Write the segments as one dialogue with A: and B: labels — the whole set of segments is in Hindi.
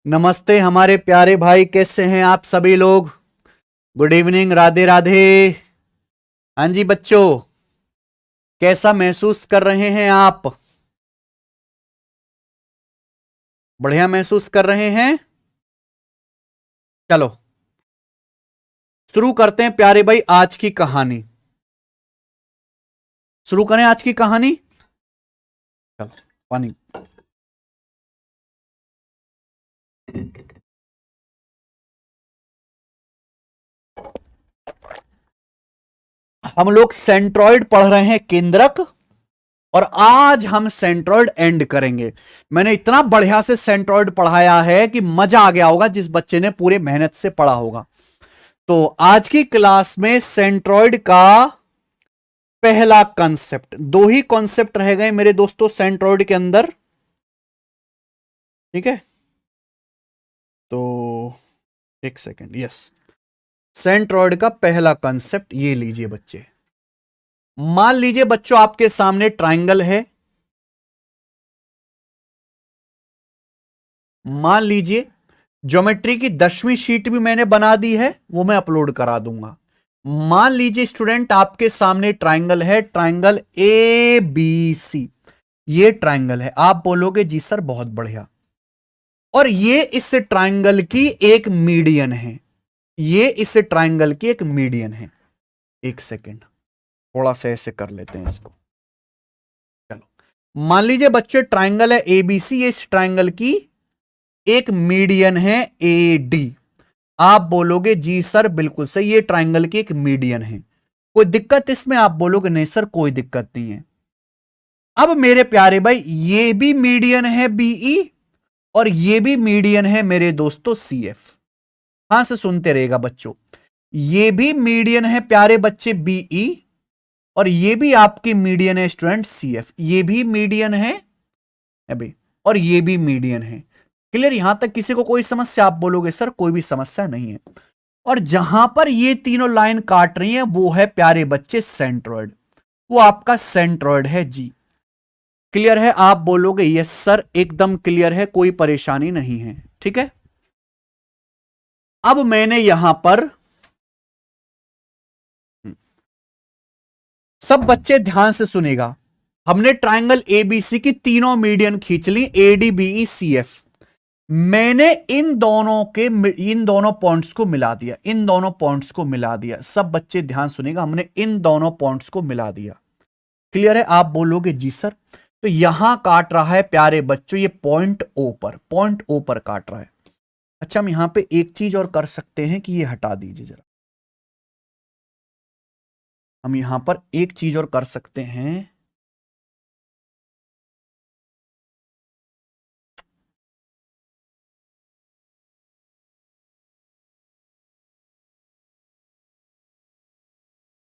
A: नमस्ते हमारे प्यारे भाई, कैसे हैं आप सभी लोग। Good evening, Radhe Radhe. हाँ जी बच्चों, कैसा महसूस कर रहे हैं आप? बढ़िया महसूस कर रहे हैं? चलो शुरू करते हैं प्यारे भाई आज की कहानी। शुरू करें आज की कहानी। चलो पानी। हम लोग सेंट्रॉइड पढ़ रहे हैं, केंद्रक, और आज हम सेंट्रॉइड एंड करेंगे। मैंने इतना बढ़िया से सेंट्रॉइड पढ़ाया है कि मजा आ गया होगा जिस बच्चे ने पूरे मेहनत से पढ़ा होगा। तो आज की क्लास में सेंट्रॉइड का पहला कॉन्सेप्ट, दो ही कॉन्सेप्ट रह गए मेरे दोस्तों सेंट्रॉइड के अंदर। ठीक है, तो एक सेकेंड। यस, सेंट्रॉइड का पहला कॉन्सेप्ट ये लीजिए बच्चे। मान लीजिए बच्चों आपके सामने ट्राइंगल है। मान लीजिए ज्योमेट्री की 10वीं शीट भी मैंने बना दी है, वो मैं अपलोड करा दूंगा। मान लीजिए स्टूडेंट आपके सामने ट्राइंगल है, ट्राइंगल ए बी सी। ये ट्राइंगल है, आप बोलोगे जी सर बहुत बढ़िया। और ये इस ट्राइंगल की एक मीडियन है। ये इस ट्राइंगल की एक मीडियन है। एक सेकेंड, थोड़ा सा ऐसे कर लेते हैं इसको। चलो मान लीजिए बच्चे ट्राइंगल है एबीसी, ये इस ट्राइंगल की एक मीडियन है ए डी। आप बोलोगे जी सर बिल्कुल सही, ये ट्राइंगल की एक मीडियन है। कोई दिक्कत इसमें? आप बोलोगे नहीं सर कोई दिक्कत नहीं है। अब मेरे प्यारे भाई ये भी मीडियन है बीई और ये भी मीडियन है मेरे दोस्तों सीएफ। कहां से सुनते रहेगा बच्चों। ये भी मीडियन है प्यारे बच्चे बीई और ये भी आपकी मीडियन है स्टूडेंट सीएफ। ये भी मीडियन है अभी और ये भी मीडियन है। क्लियर? यहां तक किसी को कोई समस्या? आप बोलोगे सर कोई भी समस्या नहीं है। और जहां पर ये तीनों लाइन काट रही हैं वो है प्यारे बच्चे सेंट्रॉइड, वो आपका सेंट्रॉइड है जी। क्लियर है? आप बोलोगे यस सर एकदम क्लियर है, कोई परेशानी नहीं है। ठीक है, अब मैंने यहां पर सब बच्चे ध्यान से सुनेगा। हमने ट्राइंगल एबीसी की तीनों मीडियन खींच ली, एडीबीई सीएफ। मैंने इन दोनों पॉइंट्स को मिला दिया, इन दोनों पॉइंट्स को मिला दिया। सब बच्चे ध्यान सुनेगा, हमने इन दोनों पॉइंट्स को मिला दिया। क्लियर है? आप बोलोगे जी सर। तो यहां काट रहा है प्यारे बच्चों ये पॉइंट ओ पर, पॉइंट ओ पर काट रहा है। अच्छा, हम यहां पे एक चीज और कर सकते हैं कि ये हटा दीजिए जरा। हम यहां पर एक चीज और कर सकते हैं।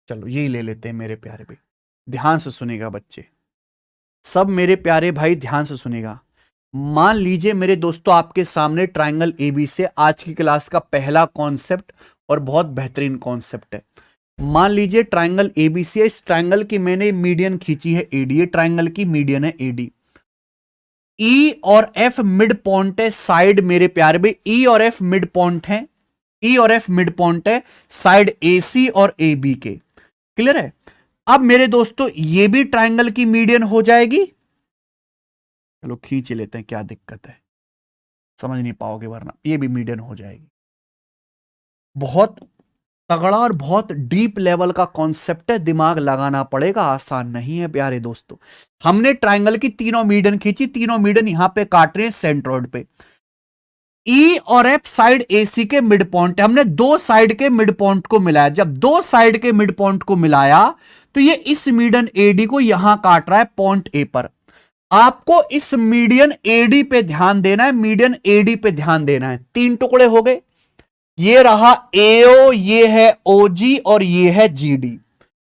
A: चलो यही ले लेते हैं मेरे प्यारे भाई। ध्यान से सुनेगा बच्चे, सब मेरे प्यारे भाई ध्यान से सुनेगा। मान लीजिए मेरे दोस्तों आपके सामने ट्राइंगल एबी से आज की क्लास का पहला कॉन्सेप्ट और बहुत बेहतरीन कॉन्सेप्ट है। मान लीजिए ट्राइंगल एबीसी है, इस ट्राइंगल की मैंने मीडियन खींची है एडी, ये ट्राइंगल की मीडियन है एडी। ई और एफ मिड पॉइंट है साइड, मेरे प्यारे भाई ई और एफ मिड पॉइंट है, ई और एफ मिड पॉइंट है साइड एसी और ए बी के। क्लियर है? अब मेरे दोस्तों ये भी ट्राइंगल की मीडियन हो जाएगी। चलो खींच लेते हैं, क्या दिक्कत है, समझ नहीं पाओगे वरना। ये भी मीडियन हो जाएगी। बहुत तगड़ा और बहुत डीप लेवल का कॉन्सेप्ट है, दिमाग लगाना पड़ेगा, आसान नहीं है प्यारे दोस्तों। हमने ट्राइंगल की तीनों मीडियन खींची, तीनों मीडियन यहां पे काट रहे हैं सेंट्रॉइड पे। ई और एफ साइड एसी के मिड पॉइंट, हमने दो साइड के मिड पॉइंट को मिलाया। जब दो साइड के मिड पॉइंट को मिलाया तो ये इस मीडियन एडी को यहां काट रहा है पॉइंट ए पर। आपको इस मीडियन एडी पे ध्यान देना है, मीडियन एडी पे ध्यान देना है। तीन टुकड़े हो गए, ये रहा एओ, ये है ओजी और ये है जीडी।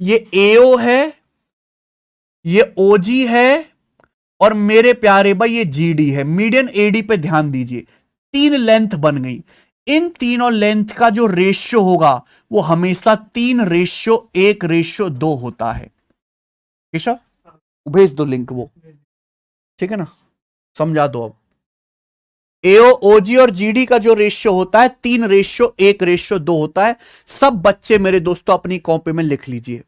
A: ये एओ है, ये ओजी है और मेरे प्यारे भाई ये जीडी है। मीडियन एडी पे ध्यान दीजिए, तीन लेंथ बन गई। इन तीनों लेंथ का जो रेशियो होगा वो हमेशा 3:1:2 होता है। केशव भेज दो लिंक वो, ठीक है ना, समझा दो। अब एओ ओजी और जीडी का जो रेशियो होता है 3:1:2 होता है। सब बच्चे मेरे दोस्तों अपनी कॉपी में लिख लीजिए।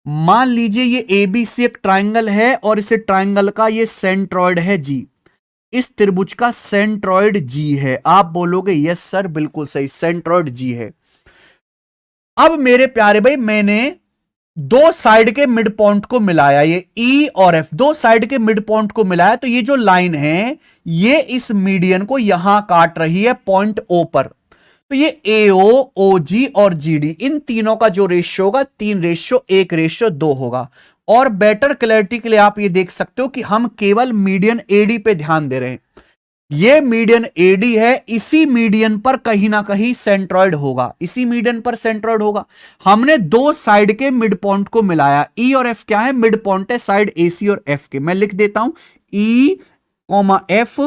A: मान लीजिए ये एबीसी एक ट्राइंगल है और इस ट्राइंगल का ये सेंट्रॉइड है जी, इस त्रिभुज का सेंट्रॉइड जी है। आप बोलोगे यस सर बिल्कुल सही, सेंट्रॉइड जी है। अब मेरे प्यारे भाई मैंने दो साइड के मिड पॉइंट को मिलाया, ये ई और एफ दो साइड के मिड पॉइंट को मिलाया, तो ये जो लाइन है ये इस मीडियन को यहां काट रही है पॉइंट ओ पर। तो ये एओ ओजी और जीडी इन तीनों का जो रेशियो होगा 3:1:2 होगा। और बेटर क्लैरिटी के लिए आप ये देख सकते हो कि हम केवल मीडियन एडी पे ध्यान दे रहे हैं। ये मीडियन एडी है, इसी मीडियन पर कहीं ना कहीं सेंट्रॉइड होगा, इसी मीडियन पर सेंट्रॉइड होगा। हमने दो साइड के मिड पॉइंट को मिलाया, ई और एफ क्या है, मिड पॉइंट है साइड एसी और एफ के। मैं लिख देता हूं E F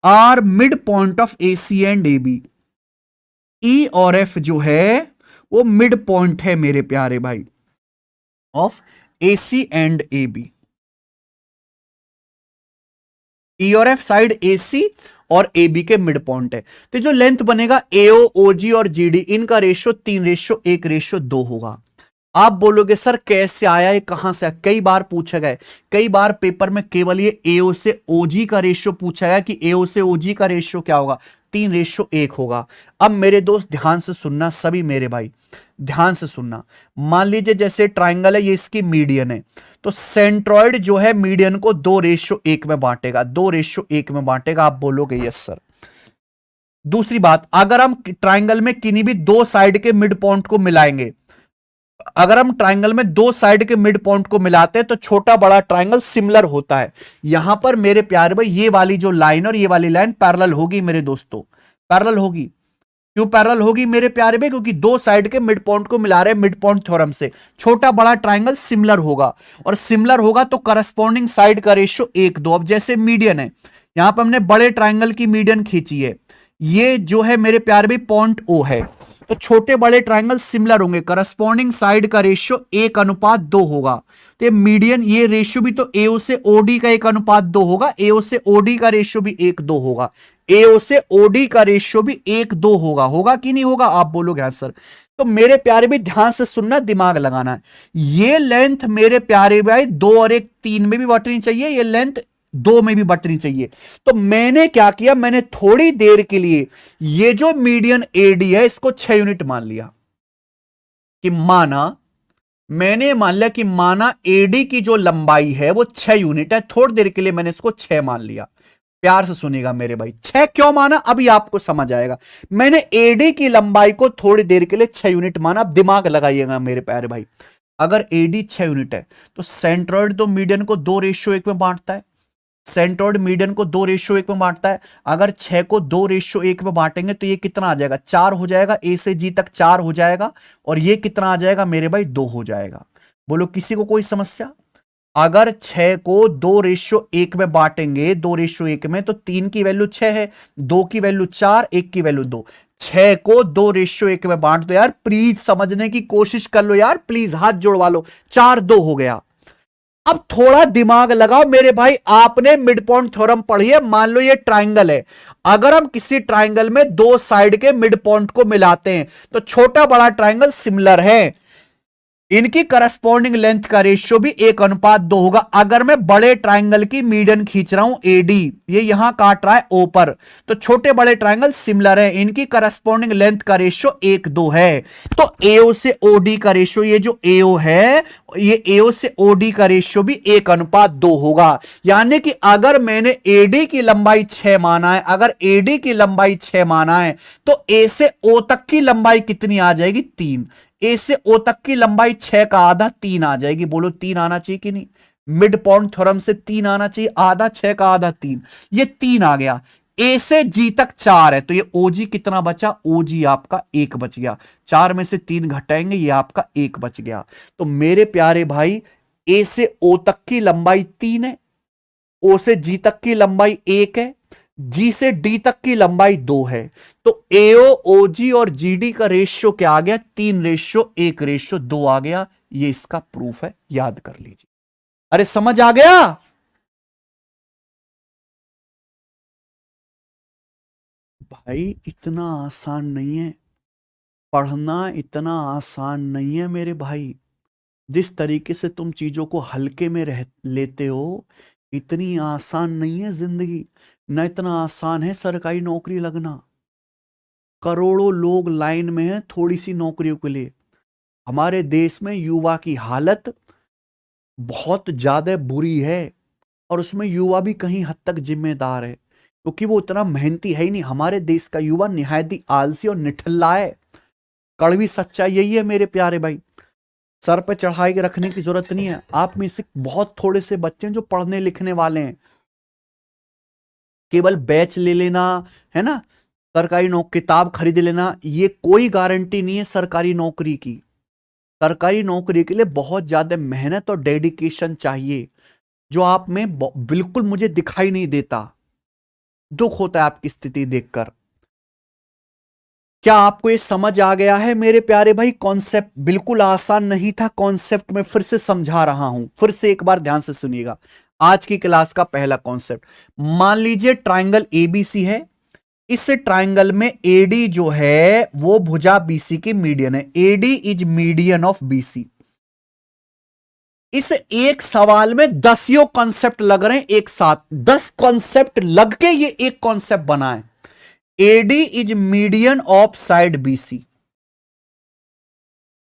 A: R mid point of AC and AB. E और एफ जो है वो मिड पॉइंट है मेरे प्यारे भाई of AC and AB. E और एफ साइड एसी और एबी के मिड पॉइंट है। तो जो लेंथ बनेगा एओ ओजी और जीडी इनका रेशियो 3:1:2 होगा। आप बोलोगे सर कैसे आया, ये कहां से आया? कई बार पूछा गया, कई बार पेपर में केवल ये एओ से ओजी का रेशियो पूछा गया कि एओ से ओजी का रेशियो क्या होगा, 3:1 होगा। अब मेरे दोस्त ध्यान से सुनना, सभी मेरे भाई ध्यान से सुनना। मान लीजिए जैसे ट्राइंगल है, ये इसकी मीडियन है, तो सेंट्रॉइड जो है मीडियन को 2:1 में बांटेगा, 2:1 में बांटेगा। आप बोलोगे यस सर। दूसरी बात, अगर हम ट्राइंगल में किन्हीं भी दो साइड के मिड पॉइंट को मिलाएंगे, अगर हम ट्राइंगल में दो साइड के मिड पॉइंट को मिलाते हैं तो छोटा बड़ा ट्राइंगल सिमिलर होता है। यहां पर मेरे प्यारे भाई ये वाली जो लाइन और ये वाली लाइन पैरेलल होगी मेरे दोस्तों, पैरेलल होगी। क्यों पैरेलल होगी मेरे प्यारे भाई? क्योंकि दो साइड के मिड पॉइंट को मिला रहे हैं मिड पॉइंट थ्योरम से। छोटा बड़ा ट्राइंगल सिमिलर होगा, और सिमिलर होगा तो करस्पॉन्डिंग साइड का रेशियो 1:2। अब जैसे मीडियन है, यहां पर हमने बड़े ट्राइंगल की मीडियन खींची है, ये जो है मेरे प्यारे भाई पॉइंट ओ है, तो छोटे बड़े ट्राइंगल सिमिलर होंगे, करस्पॉन्डिंग साइड का रेशियो 1:2 होगा। तो ये मीडियन, ये रेशियो भी तो एओ से ओडी का 1:2 होगा, एओ से ओडी का रेशियो भी 1:2 होगा, एओ से ओडी का रेशियो भी 1:2 होगा। होगा कि नहीं होगा? आप बोलोगे हाँ सर। तो मेरे प्यारे भी ध्यान से सुनना, दिमाग लगाना है। ये लेंथ मेरे प्यारे भाई 2 और 1 3 में भी बटनी चाहिए, ये लेंथ 2 में भी बटनी चाहिए। तो मैंने क्या किया, मैंने थोड़ी देर के लिए ये जो मीडियन एडी है इसको 6 यूनिट मान लिया, कि मैंने मान लिया कि माना एडी की जो लंबाई है वो 6 यूनिट है। थोड़ी देर के लिए मैंने इसको 6 मान लिया। प्यार से सुनिएगा मेरे भाई, 6 क्यों माना अभी आपको समझ आएगा। मैंने एडी की लंबाई को थोड़ी देर के लिए 6 यूनिट माना। अब दिमाग लगाइएगा मेरे प्यारे भाई, अगर एडी 6 यूनिट है तो सेंट्रॉइड तो मीडियन को 2:1 में बांटता है, सेंट्रॉइड मीडियन को 2:1 में बांटता है। अगर 6 को 2:1 में बांटेंगे तो ये कितना आ जाएगा, 4 हो जाएगा, ए से जी तक 4 हो जाएगा, और ये कितना आ जाएगा मेरे भाई, 2 हो जाएगा। बोलो किसी को कोई समस्या? अगर 6 को 2:1 में बांटेंगे 2:1 में, तो 3 की वैल्यू 6 है, 2 की वैल्यू 4, 1 की वैल्यू 2। 6 को 2:1 में बांट दो यार, प्लीज समझने की कोशिश कर लो यार, प्लीज हाथ जोड़वा लो। 4:2 हो गया। अब थोड़ा दिमाग लगाओ मेरे भाई, आपने मिड पॉइंट थ्योरम पढ़ी है। मान लो ये ट्राइंगल है, अगर हम किसी ट्राइंगल में दो साइड के मिड पॉइंट को मिलाते हैं तो छोटा बड़ा ट्राइंगल सिमिलर है, इनकी करस्पॉन्डिंग लेंथ का रेशियो भी 1:2 होगा। अगर मैं बड़े ट्राइंगल की मीडियन खींच रहा हूं एडी, ये यहां काट रहा है ओ पर, तो छोटे बड़े ट्राइंगल सिमिलर है, इनकी करस्पॉन्डिंग लेंथ का रेशियो 1:2 है। तो एओ से ओडी का रेशियो, ये जो एओ है, ये एओ से ओडी का रेशियो भी 1:2 होगा। यानी कि अगर मैंने एडी की लंबाई 6 माना है, अगर एडी की लंबाई 6 माना है, तो ए से ओ तक की लंबाई कितनी आ जाएगी, 3। ए से ओ तक की लंबाई 6 का आधा 3 आ जाएगी। बोलो 3 आना चाहिए कि नहीं? मिड पॉइंट थ्योरम से 3 आना चाहिए, आधा 6 का आधा 3, ये 3 आ गया। ए से जी तक 4 है, तो ये ओजी कितना बचा, ओजी आपका 1 बच गया। 4 में से 3 घटाएंगे, ये आपका 1 बच गया। तो मेरे प्यारे भाई, ए से ओ तक की लंबाई 3 है, ओ से जी तक की लंबाई 1 है, जी से डी तक की लंबाई 2 है। तो एओ ओजी और जीडी का रेशियो क्या आ गया, 3:1:2 आ गया। ये इसका प्रूफ है, याद कर लीजिए। अरे समझ आ गया? भाई इतना आसान नहीं है पढ़ना, इतना आसान नहीं है मेरे भाई। जिस तरीके से तुम चीजों को हल्के में रह लेते हो, इतनी आसान नहीं है जिंदगी। न इतना आसान है सरकारी नौकरी लगना। करोड़ों लोग लाइन में हैं थोड़ी सी नौकरियों के लिए। हमारे देश में युवा की हालत बहुत ज्यादा बुरी है, और उसमें युवा भी कहीं हद तक जिम्मेदार है, क्योंकि वो उतना मेहनती है ही नहीं। हमारे देश का युवा निहायत ही आलसी और निठल्ला है। कड़वी सच्चाई यही है मेरे प्यारे भाई। सर पे चढ़ाई के रखने की जरूरत नहीं है। आप में से बहुत थोड़े से बच्चे हैं जो पढ़ने लिखने वाले हैं। केवल बैच ले लेना, है ना, सरकारी किताब खरीद लेना, ये कोई गारंटी नहीं है सरकारी नौकरी की। सरकारी नौकरी के लिए बहुत ज्यादा मेहनत और डेडिकेशन चाहिए, जो आप में बिल्कुल मुझे दिखाई नहीं देता। दुख होता है आपकी स्थिति देखकर। क्या आपको ये समझ आ गया है मेरे प्यारे भाई? कॉन्सेप्ट बिल्कुल आसान नहीं था। कॉन्सेप्ट में फिर से समझा रहा हूं, फिर से एक बार ध्यान से सुनिएगा। आज की क्लास का पहला कॉन्सेप्ट, मान लीजिए ट्राइंगल एबीसी है। इस ट्राइंगल में एडी जो है वो भुजा बीसी की मीडियन है। AD is median of BC. इस एक सवाल में 10 कॉन्सेप्ट लग रहे हैं एक साथ। 10 कॉन्सेप्ट लग के ये एक कॉन्सेप्ट बना है। AD is median of side BC.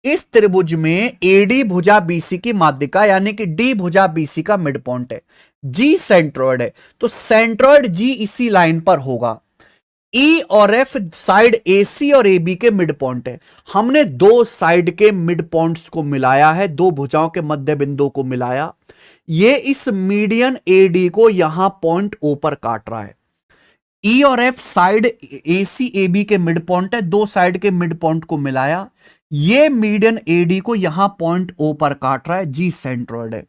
A: इस त्रिभुज में एडी भुजा बीसी की माध्यिका, यानी कि डी भुजा बीसी का मिड पॉइंट है। जी सेंट्रॉइड है, तो सेंट्रॉइड जी इसी लाइन पर होगा। ई और एफ साइड एसी और एबी के मिड पॉइंट है। हमने दो साइड के मिड पॉइंट्स को मिलाया है, दो भुजाओं के मध्य बिंदु को मिलाया। ये इस मीडियन एडी को यहां पॉइंट ओ पर काट रहा है। ई और एफ साइड एसी एबी के मिड पॉइंट है, दो साइड के मिड पॉइंट को मिलाया। ये मीडियन एडी को यहां पॉइंट ओ पर काट रहा है। जी सेंट्रॉइड है।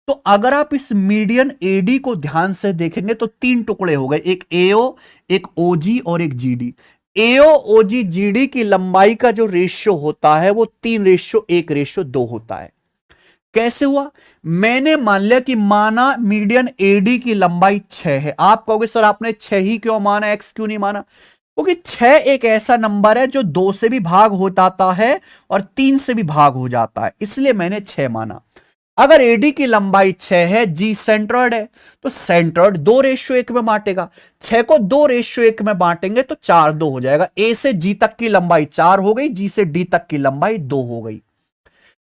A: तो अगर आप इस मीडियन एडी को ध्यान से देखेंगे तो तीन टुकड़े हो गए, एक एओ, एक ओजी और एक जीडी। एओ ओजी जीडी की लंबाई का जो रेशियो होता है वो 3:1:2 होता है। कैसे हुआ? मैंने मान लिया कि माना मीडियन एडी की लंबाई 6 है। आप कहोगे सर आपने 6 ही क्यों माना, एक्स क्यों नहीं माना? क्योंकि 6 एक ऐसा नंबर है जो 2 से भी भाग हो जाता है और 3 से भी भाग हो जाता है, इसलिए मैंने 6 माना। अगर एडी की लंबाई 6 है, जी सेंट्रॉइड है, तो सेंट्रॉइड 2:1 में बांटेगा। 6 को 2:1 में बांटेंगे तो 4:2 हो जाएगा। ए से जी तक की लंबाई 4 हो गई, जी से डी तक की लंबाई 2 हो गई।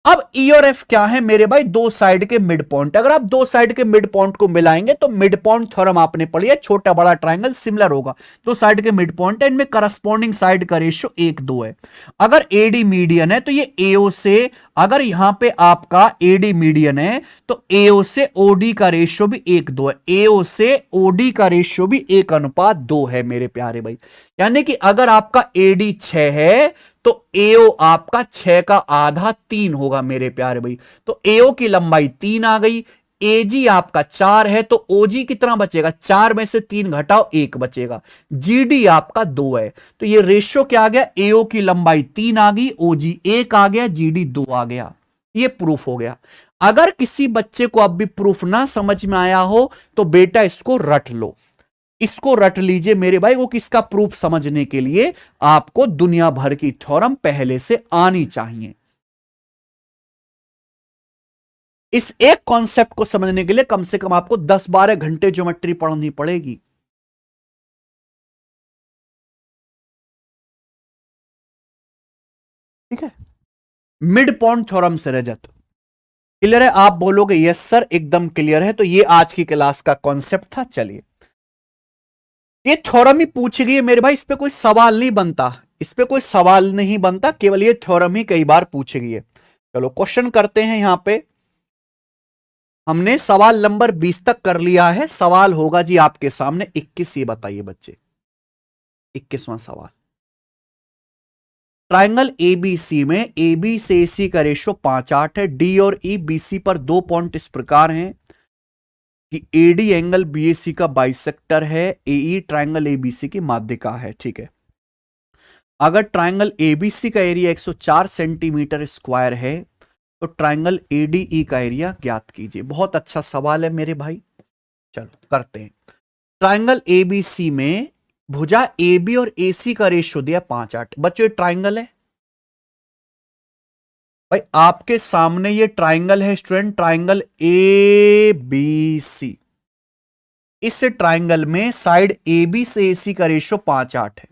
A: अब ई और एफ क्या है मेरे भाई? दो साइड के मिड पॉइंट। अगर आप दो साइड के मिड पॉइंट को मिलाएंगे तो मिड पॉइंट थ्योरम आपने पढ़ी है, छोटा बड़ा ट्राइंगल सिमिलर होगा। दो साइड के मिड पॉइंट है, इनमें करस्पॉन्डिंग साइड का रेशियो 1:2 है। अगर एडी मीडियन है तो ये एओ से, अगर यहां पे आपका एडी मीडियन है तो एओ से ओडी का रेशियो भी 1:2 है। एओ से ओडी का रेशियो भी 1:2 है मेरे प्यारे भाई। यानी कि अगर आपका एडी 6 है तो एओ आपका 6 का आधा 3 होगा मेरे प्यारे भाई। तो एओ की लंबाई 3 आ गई। एजी आपका 4 है तो ओजी कितना बचेगा? 4 में से 3 घटाओ 1 बचेगा। जीडी आपका 2 है, तो ये रेशियो क्या आ गया? एओ की लंबाई 3 आ गई, ओजी 1 आ गया, जीडी 2 आ गया। ये प्रूफ हो गया। अगर किसी बच्चे को अब भी प्रूफ ना समझ में आया हो तो बेटा इसको रट लो, इसको रट लीजिए मेरे भाई। वो किसका प्रूफ समझने के लिए आपको दुनिया भर की थ्योरम पहले से आनी चाहिए। इस एक कॉन्सेप्ट को समझने के लिए कम से कम आपको 10-12 घंटे ज्योमेट्री पढ़नी पड़ेगी। ठीक है, मिड पॉइंट थ्योरम से रजत क्लियर है? आप बोलोगे यस सर एकदम क्लियर है। तो ये आज की क्लास का कॉन्सेप्ट था। चलिए, ये थ्योरम ही पूछी गई है मेरे भाई, इस पे कोई सवाल नहीं बनता, इस पे कोई सवाल नहीं बनता, केवल ये थ्योरम ही कई बार पूछी गई है। चलो क्वेश्चन करते हैं। यहां पे हमने सवाल नंबर 20 तक कर लिया है। सवाल होगा जी आपके सामने 21। ये बताइए बच्चे, 21वां सवाल। ट्राइंगल एबीसी में एबी से एसी का रेशियो 5:8 है। डी और ई बीसी पर 2 पॉइंट इस प्रकार हैं कि एडी एंगल बीएसी का बाइसेक्टर है, एई ट्राइंगल एबीसी की माध्यिका है। ठीक है, अगर ट्राइंगल एबीसी का एरिया 104 सेंटीमीटर स्क्वायर है तो ट्राइंगल एडीई का एरिया ज्ञात कीजिए। बहुत अच्छा सवाल है मेरे भाई, चलो करते हैं। ट्राइंगल एबीसी में भुजा ए बी और ए सी का रेशियो दिया 5:8। बच्चों ये ट्राइंगल है भाई, आपके सामने ये ट्राइंगल है student, triangle A B C. इस ट्राइंगल में साइड ए बी से ए सी का रेशियो 5:8 है।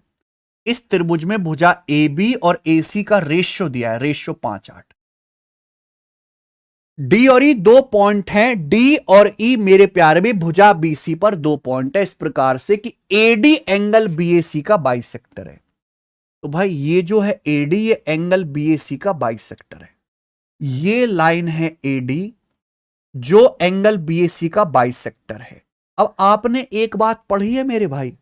A: इस त्रिभुज में भुजा ए बी और ए सी का रेशियो दिया है, रेशियो 5:8। डी और ई दो पॉइंट हैं, डी और ई मेरे प्यारे भी भुजा बीसी पर दो पॉइंट है, इस प्रकार से कि एडी एंगल बीएसी का बाइसेक्टर है। तो भाई ये जो है एडी, ये एंगल बीएसी का बाइसेक्टर है। ये लाइन है एडी जो एंगल बीएसी का बाइसेक्टर है। अब आपने एक बात पढ़ी है मेरे भाई,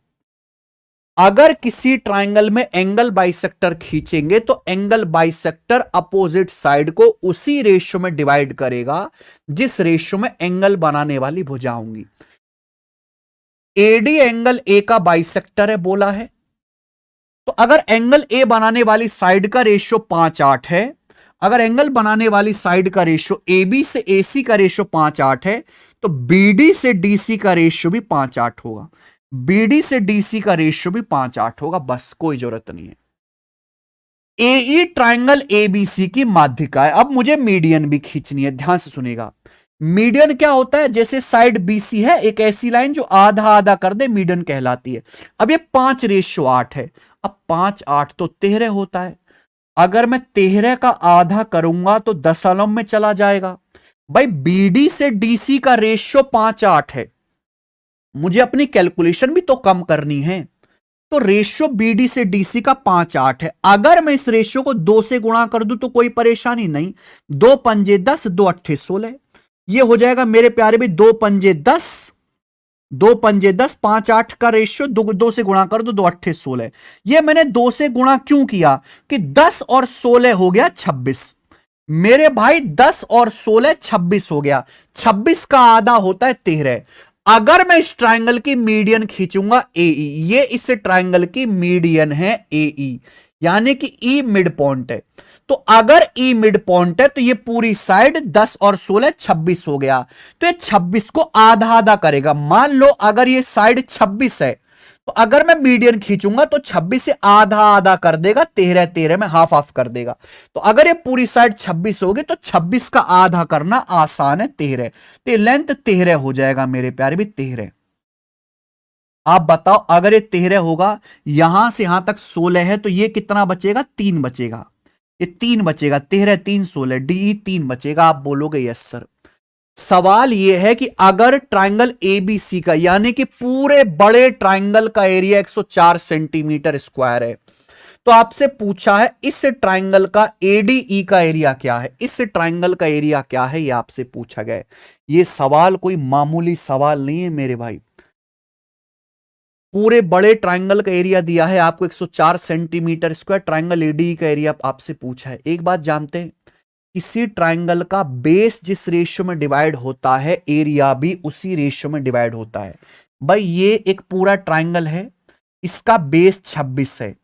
A: अगर किसी ट्राइंगल में एंगल बाइसेक्टर खींचेंगे तो एंगल बाइसेक्टर अपोजिट साइड को उसी रेशियो में डिवाइड करेगा जिस रेशियो में एंगल बनाने वाली भुजा होंगी। एडी एंगल ए का बाइसेक्टर है बोला है, तो अगर एंगल ए बनाने वाली साइड का रेशियो 5:8 है, अगर एंगल बनाने वाली साइड का रेशियो ए बी से ए सी का रेशियो 5:8 है, तो बीडी से डीसी का रेशियो भी 5:8 होगा। बीडी से डीसी का रेशियो भी 5:8 होगा, बस कोई जरूरत नहीं है। एई ट्राइंगल एबीसी की माध्यिका है। अब मुझे मीडियन भी खींचनी है, ध्यान से सुनिएगा। मीडियन क्या होता है, जैसे साइड बीसी है, एक ऐसी लाइन जो आधा आधा कर दे मीडियन कहलाती है। अब ये 5:8 है, अब 5:8 तो 13 होता है। अगर मैं 13 का आधा करूंगा तो दशमलव में चला जाएगा। भाई बीडी से डीसी का रेशियो 5:8 है, मुझे अपनी कैलकुलेशन भी तो कम करनी है, तो रेशियो बीडी से डीसी का 5:8 है। अगर मैं इस रेशियो को 2 से गुणा कर दूं तो कोई परेशानी नहीं। 2 पंजे 10, 2 अट्ठे 16, ये हो जाएगा मेरे प्यारे भी 2 पंजे 10, 2 पंजे 10, 5:8 का रेशियो 2 से गुणा कर दो, 2 अट्ठे 16। ये मैंने 2 से गुणा क्यों किया कि 10 और 16 हो गया 26। मेरे भाई 10 और 16 26 हो गया। 26 का आधा होता है 13। अगर मैं इस ट्राइंगल की मीडियन खींचूंगा एई, ये इस ट्राइंगल की मीडियन है एई, यानी कि ई मिड पॉइंट है। तो अगर ई मिड पॉइंट है तो ये पूरी साइड 10 और 16 26 हो गया, तो ये 26 को आधा आधा करेगा। मान लो अगर ये साइड 26 है, तो अगर मैं मीडियन खींचूंगा तो 26 से आधा आधा कर देगा, 13 13 में हाफ हाफ कर देगा। तो अगर ये पूरी साइड 26 होगी तो 26 का आधा करना आसान है, 13। तो लेंथ 13 हो जाएगा मेरे प्यारे भी, 13। आप बताओ अगर ये 13 होगा, यहां से यहां तक 16 है, तो ये कितना बचेगा, 3 बचेगा। ये 3 बचेगा, 13 3 16, डी 3 बचेगा। आप बोलोगे यस सर। सवाल यह है कि अगर ट्राइंगल एबीसी का, यानी कि पूरे बड़े ट्राइंगल का एरिया 104 सेंटीमीटर स्क्वायर है, तो आपसे पूछा है इस ट्राइंगल का एडीई का एरिया क्या है, इस ट्राइंगल का एरिया क्या है, यह आपसे पूछा गया है। यह सवाल कोई मामूली सवाल नहीं है मेरे भाई। पूरे बड़े ट्राइंगल का एरिया दिया है आपको 104 सेंटीमीटर स्क्वायर, ट्राइंगल एडीई का एरिया आपसे पूछा है। एक बात जानते हैं, किसी ट्राइंगल का बेस जिस रेशियो में डिवाइड होता है, एरिया भी उसी रेशियो में डिवाइड होता है। भाई ये एक पूरा ट्राइंगल है, इसका बेस 26 है।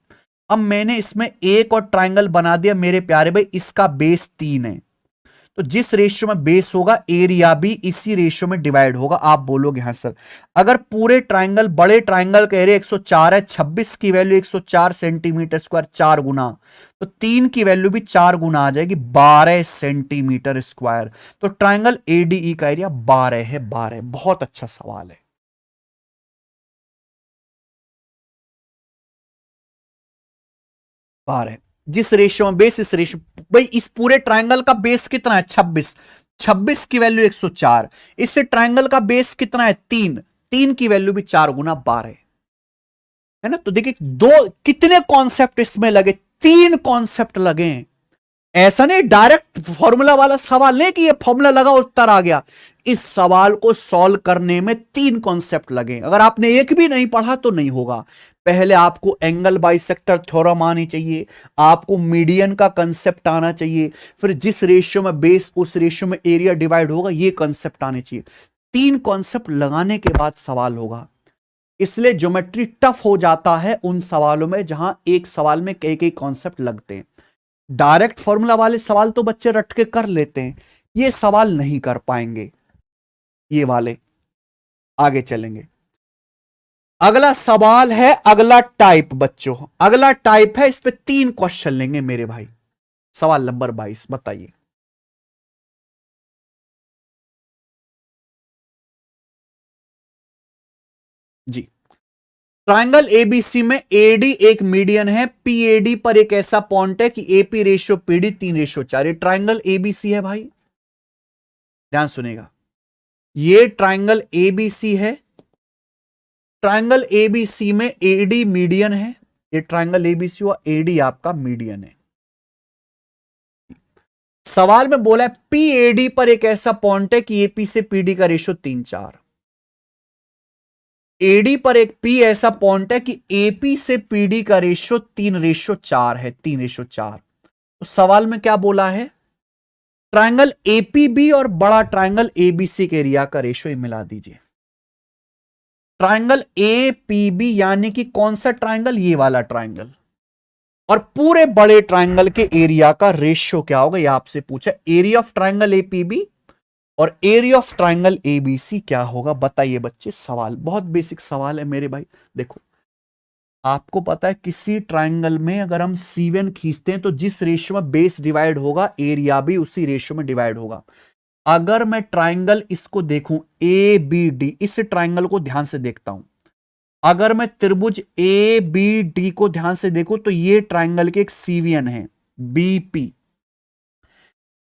A: अब मैंने इसमें एक और ट्राइंगल बना दिया मेरे प्यारे भाई, इसका बेस 3 है। तो जिस रेशियो में बेस होगा, एरिया भी इसी रेशियो में डिवाइड होगा। आप बोलोगे हाँ सर। अगर पूरे ट्राइंगल, बड़े ट्राइंगल का एरिया 104 है, 26 की वैल्यू 104 सेंटीमीटर स्क्वायर 4 गुना, तो 3 की वैल्यू भी 4 गुना आ जाएगी, 12 सेंटीमीटर स्क्वायर। तो ट्राइंगल एडीई का एरिया 12 है, 12। बहुत अच्छा सवाल है। जिस रेशियो में बेस, इस रेशियो भाई, इस पूरे ट्राइंगल का बेस कितना है, 26। 26 की वैल्यू 104। इस ट्राइंगल का बेस कितना है, 3। 3 की वैल्यू भी 4 गुना 12 है ना। तो देखिए दो कितने कॉन्सेप्ट इसमें लगे, 3 कॉन्सेप्ट लगे। ऐसा नहीं डायरेक्ट फॉर्मूला वाला सवाल नहीं कि ये फॉर्मूला लगा उत्तर आ गया। इस सवाल को सॉल्व करने में 3 कॉन्सेप्ट लगे। अगर आपने एक भी नहीं पढ़ा तो नहीं होगा। पहले आपको एंगल बाइसेक्टर थ्योरम आनी चाहिए, आपको मीडियन का कंसेप्ट आना चाहिए, फिर जिस रेशियो में बेस उस रेशियो में एरिया डिवाइड होगा, ये कंसेप्ट आने चाहिए। 3 कॉन्सेप्ट लगाने के बाद सवाल होगा। इसलिए ज्योमेट्री टफ हो जाता है उन सवालों में जहां एक सवाल में कई कई कॉन्सेप्ट लगते हैं। डायरेक्ट फॉर्मूला वाले सवाल तो बच्चे रट के कर लेते हैं, ये सवाल नहीं कर पाएंगे, ये वाले। आगे चलेंगे। अगला सवाल है, अगला टाइप बच्चों, अगला टाइप है, इस पे 3 क्वेश्चन लेंगे मेरे भाई। सवाल नंबर 22 बताइए। जी, ट्रायंगल एबीसी में एडी एक मीडियन है, पीएडी पर एक ऐसा पॉइंट है कि एपी रेशियो पीडी 3:4। ये ट्रायंगल एबीसी है भाई, ध्यान सुनेगा। ये ट्रायंगल एबीसी है, ट्रायंगल एबीसी में एडी मीडियन है। ये ट्रायंगल एबीसी हुआ, एडी आपका मीडियन है। सवाल में बोला है पीएडी पर एक ऐसा पॉइंट है कि एपी से पीडी का रेशियो 3:4। एडी पर एक पी ऐसा पॉइंट है कि एपी से पीडी का रेशियो 3:4 है, 3:4। तो सवाल में क्या बोला है, ट्रायंगल एपीबी और बड़ा ट्रायंगल एबीसी के एरिया का रेशियो मिला दीजिए। ट्रायंगल एपीबी यानी कि कौन सा ट्रायंगल, ये वाला ट्रायंगल, और पूरे बड़े ट्रायंगल के एरिया का रेशियो क्या होगा, यह आपसे पूछा। एरिया ऑफ ट्रायंगल एपीबी और एरिया ऑफ ट्रायंगल एबीसी क्या होगा, बताइए बच्चे। सवाल बहुत बेसिक सवाल है मेरे भाई। देखो, आपको पता है किसी ट्रायंगल में अगर हम C1 खींचते हैं तो जिस रेशियो में बेस डिवाइड होगा, एरिया भी उसी रेशियो में डिवाइड होगा। अगर मैं ट्रायंगल इसको देखूं ए बी डी, इस ट्रायंगल को ध्यान से देखता हूं, अगर मैं त्रिभुज ए बी डी को ध्यान से देखूं तो ये ट्रायंगल के एक सीवियन है बीपी।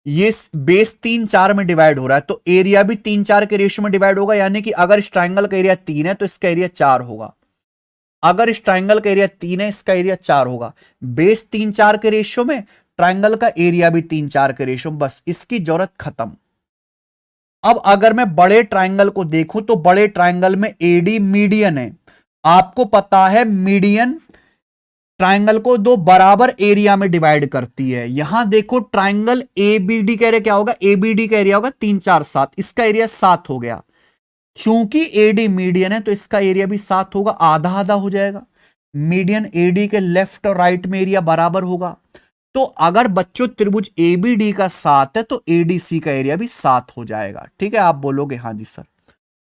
A: ये बेस 3-4 में डिवाइड हो रहा है तो एरिया भी 3-4 के रेशियो में डिवाइड होगा, यानी कि अगर इस ट्रायंगल का एरिया 3 है तो इसका एरिया 4 होगा। अगर इस ट्रायंगल का एरिया 3 है, इसका एरिया 4 होगा। बेस 3-4 के रेशियो में, ट्रायंगल का एरिया भी 3-4 के रेशियो में, बस इसकी जरूरत खत्म। अब अगर मैं बड़े ट्रायंगल को देखूं तो बड़े ट्रायंगल में एडी मीडियन है। आपको पता है मीडियन ट्रायंगल को दो बराबर एरिया में डिवाइड करती है। यहां देखो ट्रायंगल एबीडी का एरिया क्या होगा, एबीडी का एरिया होगा 3-4-7, इसका एरिया 7 हो गया। क्योंकि एडी मीडियन है तो इसका एरिया भी 7 होगा, आधा आधा हो जाएगा। मीडियन एडी के लेफ्ट और राइट में एरिया बराबर होगा। तो अगर बच्चों त्रिभुज एबीडी का 7 है तो एडीसी का एरिया भी 7 हो जाएगा। ठीक है, आप बोलोगे हाँ जी सर।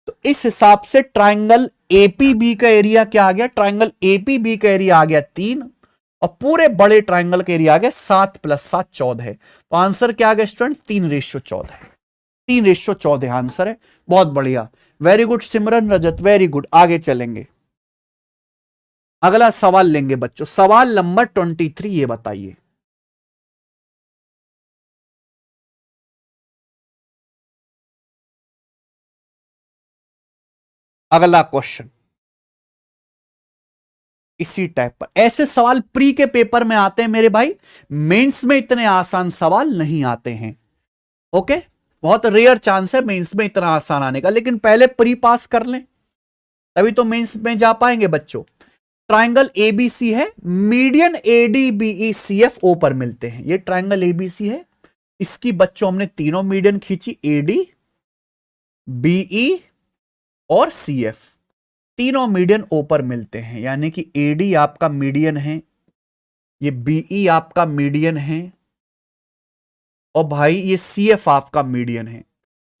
A: तो इस हिसाब से ट्रायंगल एपीबी का एरिया क्या आ गया, ट्रायंगल एपीबी का एरिया आ गया 3 और पूरे बड़े ट्रायंगल का एरिया आ गया 7 + 7 14 है। तो आंसर क्या आ गया स्टूडेंट, 3:14 है। 3:14 आंसर है। बहुत बढ़िया, वेरी गुड सिमरन रजत, वेरी गुड। आगे चलेंगे, अगला सवाल लेंगे बच्चों। सवाल नंबर 23 ये बताइए। अगला क्वेश्चन इसी टाइप पर, ऐसे सवाल प्री के पेपर में आते हैं मेरे भाई, मेंस में इतने आसान सवाल नहीं आते हैं। ओके, बहुत रेयर चांस है मेंस में इतना आसान आने का, लेकिन पहले प्री पास कर लें तभी तो मेंस में जा पाएंगे बच्चों। ट्रायंगल एबीसी है, मीडियन एडी बीई सीएफ ओ पर मिलते हैं। ये ट्रायंगल एबीसी है, इसकी बच्चों हमने तीनों मीडियन खींची, एडी बीई और सीएफ, तीनों मीडियन ओ पर मिलते हैं। यानी कि एडी आपका मीडियन है, ये बीई आपका मीडियन है और भाई ये सीएफ आपका मीडियन है।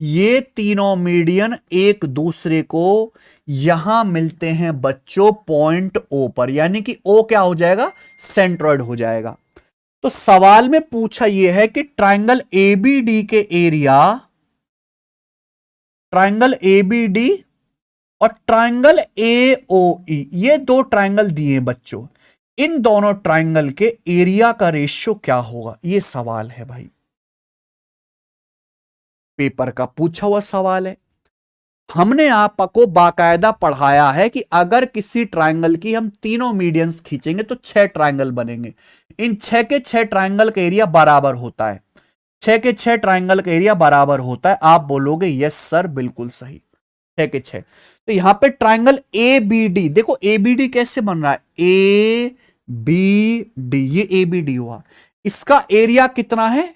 A: ये तीनों मीडियन एक दूसरे को यहां मिलते हैं बच्चों पॉइंट ओ पर, यानी कि ओ क्या हो जाएगा, सेंट्रॉइड हो जाएगा। तो सवाल में पूछा यह है कि ट्रायंगल एबीडी के एरिया, ट्रायंगल एबीडी और ट्रायंगल एओई, ये दो ट्रायंगल दिए बच्चों, इन दोनों ट्रायंगल के एरिया का रेशियो क्या होगा, ये सवाल है भाई, पेपर का पूछा हुआ सवाल है। हमने आपको बाकायदा पढ़ाया है कि अगर किसी ट्रायंगल की हम तीनों मीडियंस खींचेंगे तो 6 ट्रायंगल बनेंगे। इन 6 के 6 ट्रायंगल का एरिया बराबर होता है, 6 के 6 ट्रायंगल का एरिया बराबर होता है। आप बोलोगे यस सर, बिल्कुल सही, 6 के 6। तो यहां पे ट्रायंगल ए बी डी, देखो ए बी डी कैसे बन रहा है, ए बी डी, ये ए बी डी हुआ, इसका एरिया कितना है,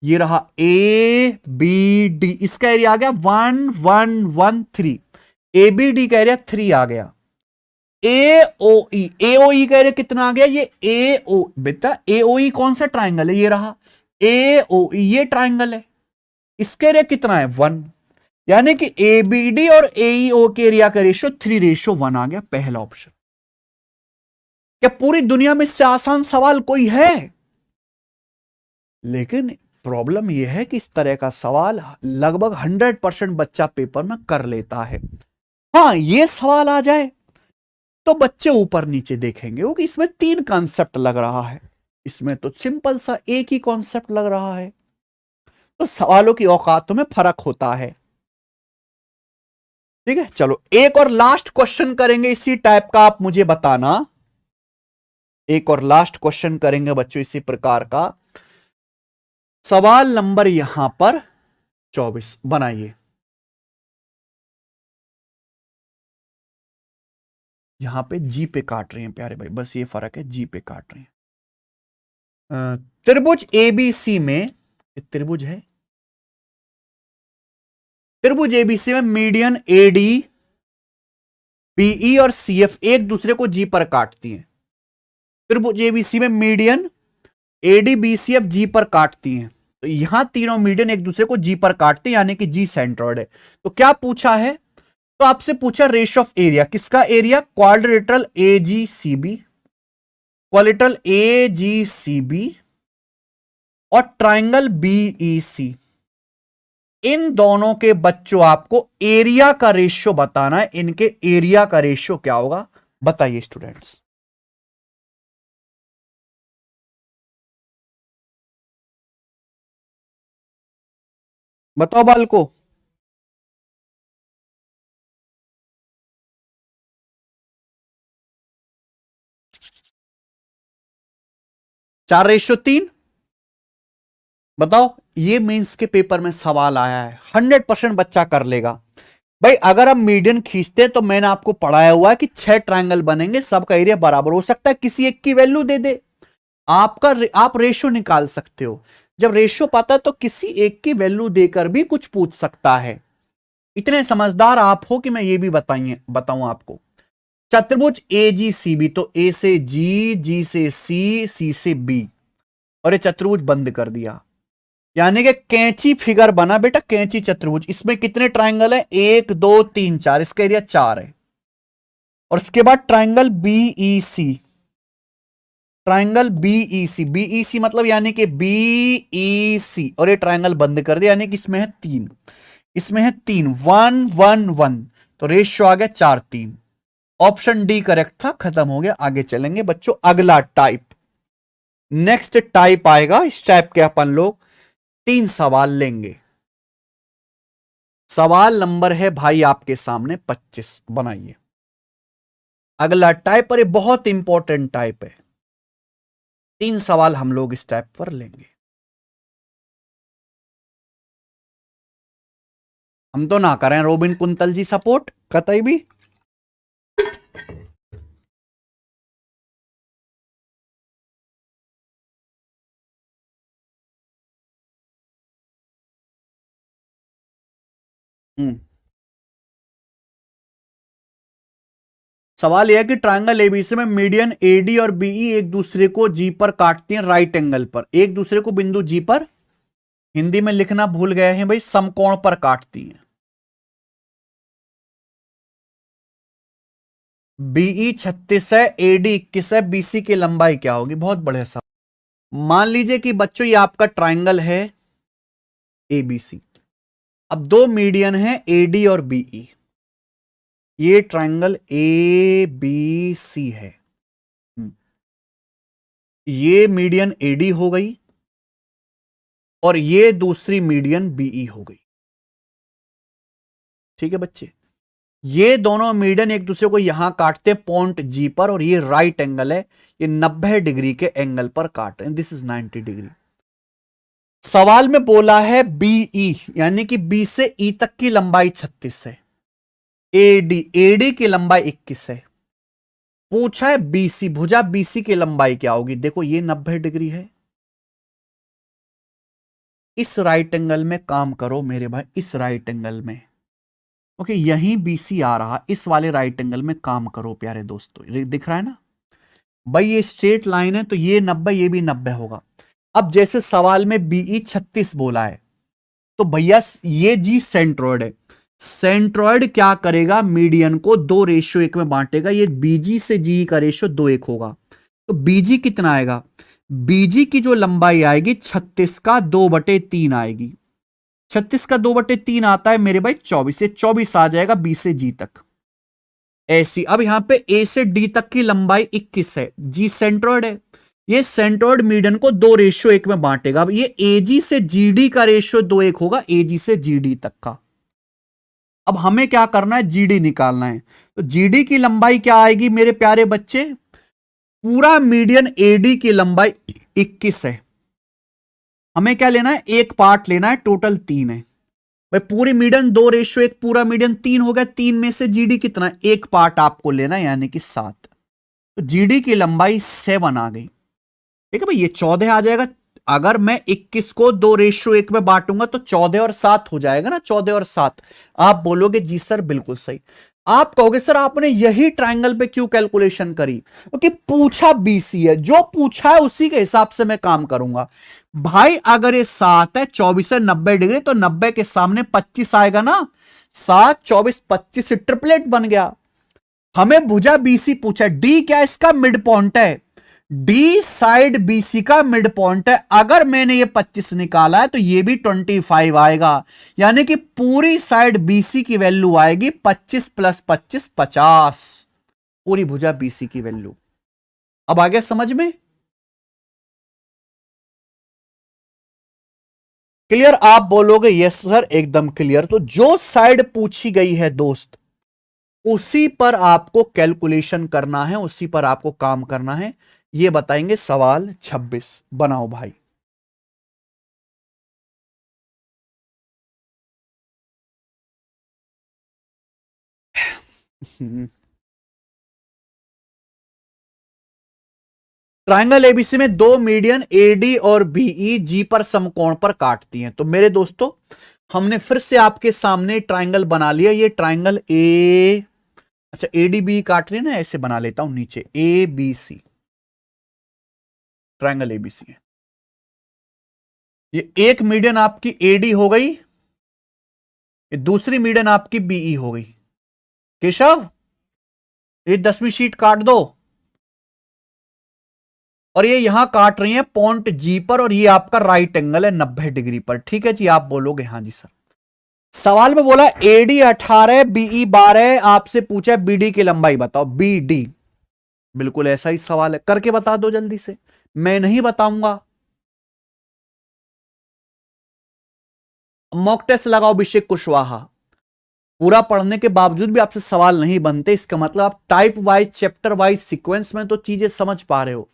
A: ये रहा ए बी डी, इसका एरिया आ गया 1113, ए बी डी का एरिया 3 आ गया। एओई, एओई का एरिया कितना आ गया, ये एओ, बेटा एओई कौन सा ट्रायंगल है, ये रहा एओई, ये ट्रायंगल है, इसका एरिया कितना है 1। यानी कि एबीडी और एईओ के एरिया का रेशियो 3:1 आ गया, पहला ऑप्शन। क्या पूरी दुनिया में इससे आसान सवाल कोई है? लेकिन प्रॉब्लम यह है कि इस तरह का सवाल लगभग 100% बच्चा पेपर में कर लेता है। हाँ, ये सवाल आ जाए तो बच्चे ऊपर नीचे देखेंगे क्योंकि इसमें 3 कॉन्सेप्ट लग रहा है, इसमें तो सिंपल सा एक ही कॉन्सेप्ट लग रहा है। तो सवालों की औकातों में फर्क होता है। ठीक है, चलो एक और लास्ट क्वेश्चन करेंगे इसी टाइप का, आप मुझे बताना। एक और लास्ट क्वेश्चन करेंगे बच्चों इसी प्रकार का। सवाल नंबर यहां पर 24 बनाइए। यहां पे जी पे काट रहे हैं प्यारे भाई, बस ये फर्क है, जी पे काट रहे हैं। त्रिभुज एबीसी में, त्रिभुज है, त्रिभुज एबीसी में मीडियन एडी, बीई और सीएफ एक दूसरे को जी पर काटती हैं। त्रिभुज एबीसी में मीडियन एडी बीसीएफ जी पर काटती हैं, तो यहां तीनों मीडियन एक दूसरे को जी पर काटते हैं, यानी कि जी सेंट्रॉइड है। तो क्या पूछा है? तो आपसे पूछा रेशियो ऑफ एरिया, किसका एरिया? क्वाड्रिलेटरल एजीसीबी, क्वाड्रिलेटरल एजीसीबी और ट्राइंगल बीईसी, इन दोनों के बच्चों आपको एरिया का रेशियो बताना है। इनके एरिया का रेशियो क्या होगा, बताइए स्टूडेंट्स। बताओ बालको। 4:3। बताओ, ये मेंस के पेपर में सवाल आया है, 100% बच्चा कर लेगा भाई। अगर हम मीडियन खींचते हैं तो मैंने आपको पढ़ाया हुआ है कि 6 ट्रायंगल बनेंगे, सबका एरिया बराबर हो सकता है, किसी एक की वैल्यू दे दे, आप रेशियो निकाल सकते हो। जब रेशियो पाता है तो किसी एक की वैल्यू देकर भी कुछ पूछ सकता है। इतने समझदार आप हो कि मैं ये भी बताऊं आपको। चतुर्भुज एजीसीबी, तो ए से जी, जी से सी, सी से बी, और ये चतुर्भुज बंद कर दिया, यानी कि कैंची फिगर बना बेटा, कैंची चतुर्भुज। इसमें कितने ट्राइंगल है? 1 2 3 4, इसका एरिया 4 है। और इसके बाद triangle BEC, triangle BEC, BEC मतलब यानी कि बीईसी, और ये ट्राइंगल बंद कर दिया, यानी कि इसमें है 3, इसमें है 3, 1 1 1, तो रेशियो आ गया 4:3। ऑप्शन डी करेक्ट था, खत्म हो गया। आगे चलेंगे बच्चों, अगला टाइप, नेक्स्ट टाइप आएगा। इस टाइप के अपन लोग 3 सवाल लेंगे। सवाल नंबर है भाई आपके सामने 25, बनाइए अगला टाइप। पर ये बहुत इंपॉर्टेंट टाइप है, 3 सवाल हम लोग इस टाइप पर लेंगे। हम तो ना करें रोबिन कुंतल जी सपोर्ट कतई भी। सवाल यह है कि ट्रायंगल एबीसी में मीडियन एडी और बीई एक दूसरे को जी पर काटती हैं राइट एंगल पर, एक दूसरे को बिंदु जी पर, हिंदी में लिखना भूल गए हैं भाई, समकोण पर काटती हैं। बीई 36 है, एडी 21 है, बीसी की लंबाई क्या होगी? बहुत बढ़िया सवाल। मान लीजिए कि बच्चों ये आपका ट्राइंगल है एबीसी, अब 2 मीडियन है एडी और बीई, ये ट्राइंगल ए बी सी है। ये मीडियन एडी हो गई और ये दूसरी मीडियन बीई हो गई। ठीक है बच्चे, ये दोनों मीडियन एक दूसरे को यहां काटते हैं पॉइंट जी पर, और ये राइट एंगल है, ये 90 डिग्री के एंगल पर काट रहे हैं, दिस इज 90 डिग्री। सवाल में बोला है बीई, यानी कि बी से ई तक की लंबाई 36 है, एडी की लंबाई 21 है। पूछा है बीसी, भुजा बीसी की लंबाई क्या होगी? देखो ये 90 डिग्री है, इस राइट एंगल में काम करो मेरे भाई, इस राइट एंगल में, ओके यहीं बीसी आ रहा, इस वाले राइट एंगल में काम करो प्यारे दोस्तों। दिख रहा है ना भाई, ये स्ट्रेट लाइन है तो ये 90, ये भी 90 होगा। अब जैसे सवाल में बीई 36 बोला है, तो भैया ये जी सेंट्रोइड है, सेंट्रॉइड क्या करेगा, मीडियन को 2:1 में बांटेगा। ये बीजी से जी का रेशियो 2:1 होगा, तो बीजी कितना आएगा, बीजी की जो लंबाई आएगी 36 का 2/3 आएगी। 36 का 2/3 आता है मेरे भाई 24 से, 24 आ जाएगा बी से जी तक ऐसी। अब यहां पे ए से डी तक की लंबाई 21 है, जी सेंट्रॉइड है। ये सेंट्रॉइड मीडियन को 2:1 में बांटेगा। अब ये एजी से जीडी का रेशियो 2:1 होगा, एजी से जीडी तक का। अब हमें क्या करना है, जीडी निकालना है। तो जीडी की लंबाई क्या आएगी मेरे प्यारे बच्चे, पूरा मीडियन एडी की लंबाई 21 है। हमें क्या लेना है, एक पार्ट लेना है, टोटल 3 है भाई। पूरी मीडियन 2:1, पूरा मीडियन 3 हो गया। 3 में से जीडी कितना, एक पार्ट आपको लेना है, यानी कि 7। तो जीडी की लंबाई 7 आ गई। ठीक है भाई, ये 14 आ जाएगा। अगर मैं 21 को 2:1 में बांटूंगा तो 14 और 7 हो जाएगा ना, 14 और 7। आप बोलोगे जी सर बिल्कुल सही। आप कहोगे सर आपने यही ट्रायंगल पे क्यों कैलकुलेशन करी, क्योंकि पूछा बीसी है, जो पूछा है उसी के हिसाब से मैं काम करूंगा भाई। अगर ये 7 है, 24 है 90 डिग्री, तो 90 के सामने 25 आएगा ना। 7 24 25 ट्रिपलेट बन गया। हमें भुजा बीसी पूछा, डी क्या इसका मिड पॉइंट है, डी साइड बीसी का मिड पॉइंट है। अगर मैंने ये 25 निकाला है तो ये भी 25 आएगा, यानी कि पूरी साइड बीसी की वैल्यू आएगी 25 + 25 50, पूरी भुजा बीसी की वैल्यू। अब आ गया समझ में, क्लियर। आप बोलोगे यस सर एकदम क्लियर। तो जो साइड पूछी गई है दोस्त, उसी पर आपको कैलकुलेशन करना है, उसी पर आपको काम करना है। ये बताएंगे सवाल 26। बनाओ भाई। ट्रायंगल एबीसी में दो मीडियन एडी और बीई जी पर समकोण पर काटती हैं। तो मेरे दोस्तों हमने फिर से आपके सामने ट्रायंगल बना लिया। ये ट्रायंगल ए, अच्छा एडी बी काट रही है ना, ऐसे बना लेता हूं नीचे, A B C, triangle ABC है। ये एक मीडियन आपकी एडी हो गई, ये दूसरी मीडियन आपकी बीई हो गई। केशव ये 10वीं शीट काट दो, और ये यहां काट रही है पॉइंट जी पर, और ये आपका राइट एंगल है 90 डिग्री पर। ठीक है जी, आप बोलोगे हाँ जी सर। सवाल में बोला एडी 18 बीई 12, आपसे पूछा बीडी की लंबाई बताओ, बीडी। बिल्कुल ऐसा ही सवाल है, करके बता दो जल्दी से, मैं नहीं बताऊंगा। मॉक टेस्ट लगाओ अभिषेक कुशवाहा। पूरा पढ़ने के बावजूद भी आपसे सवाल नहीं बनते, इसका मतलब आप type wise chapter wise sequence में तो चीजें समझ पा रहे हो,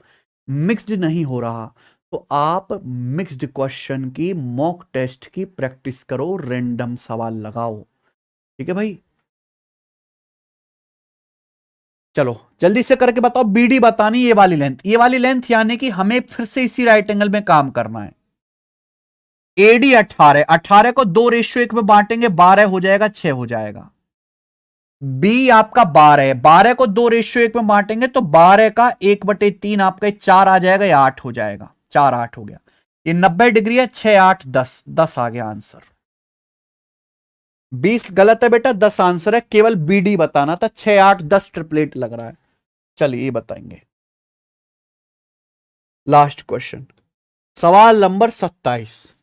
A: मिक्स्ड नहीं हो रहा। तो आप मिक्स्ड क्वेश्चन की मॉक टेस्ट की प्रैक्टिस करो, रैंडम सवाल लगाओ। ठीक है भाई, चलो जल्दी से करके बताओ। बीडी बतानी, ये वाली लेंथ, ये वाली लेंथ, यानी कि हमें फिर से इसी राइट एंगल में काम करना है। एडी 18, 18 को 2:1 में बांटेंगे, 12 हो जाएगा, 6 हो जाएगा। बी आपका 12 है, 12 को 2:1 में बांटेंगे तो 12 का 1/3 आपका 4 आ जाएगा, या 8 हो जाएगा, 4 8 हो गया। ये 90 डिग्री है, 6 8 10, 10 आ गया आंसर। 20 गलत है बेटा, 10 आंसर है। केवल बीडी बताना था, 6 8 10 ट्रिपलेट लग रहा है। चलिए ये बताएंगे। लास्ट क्वेश्चन, सवाल नंबर 27।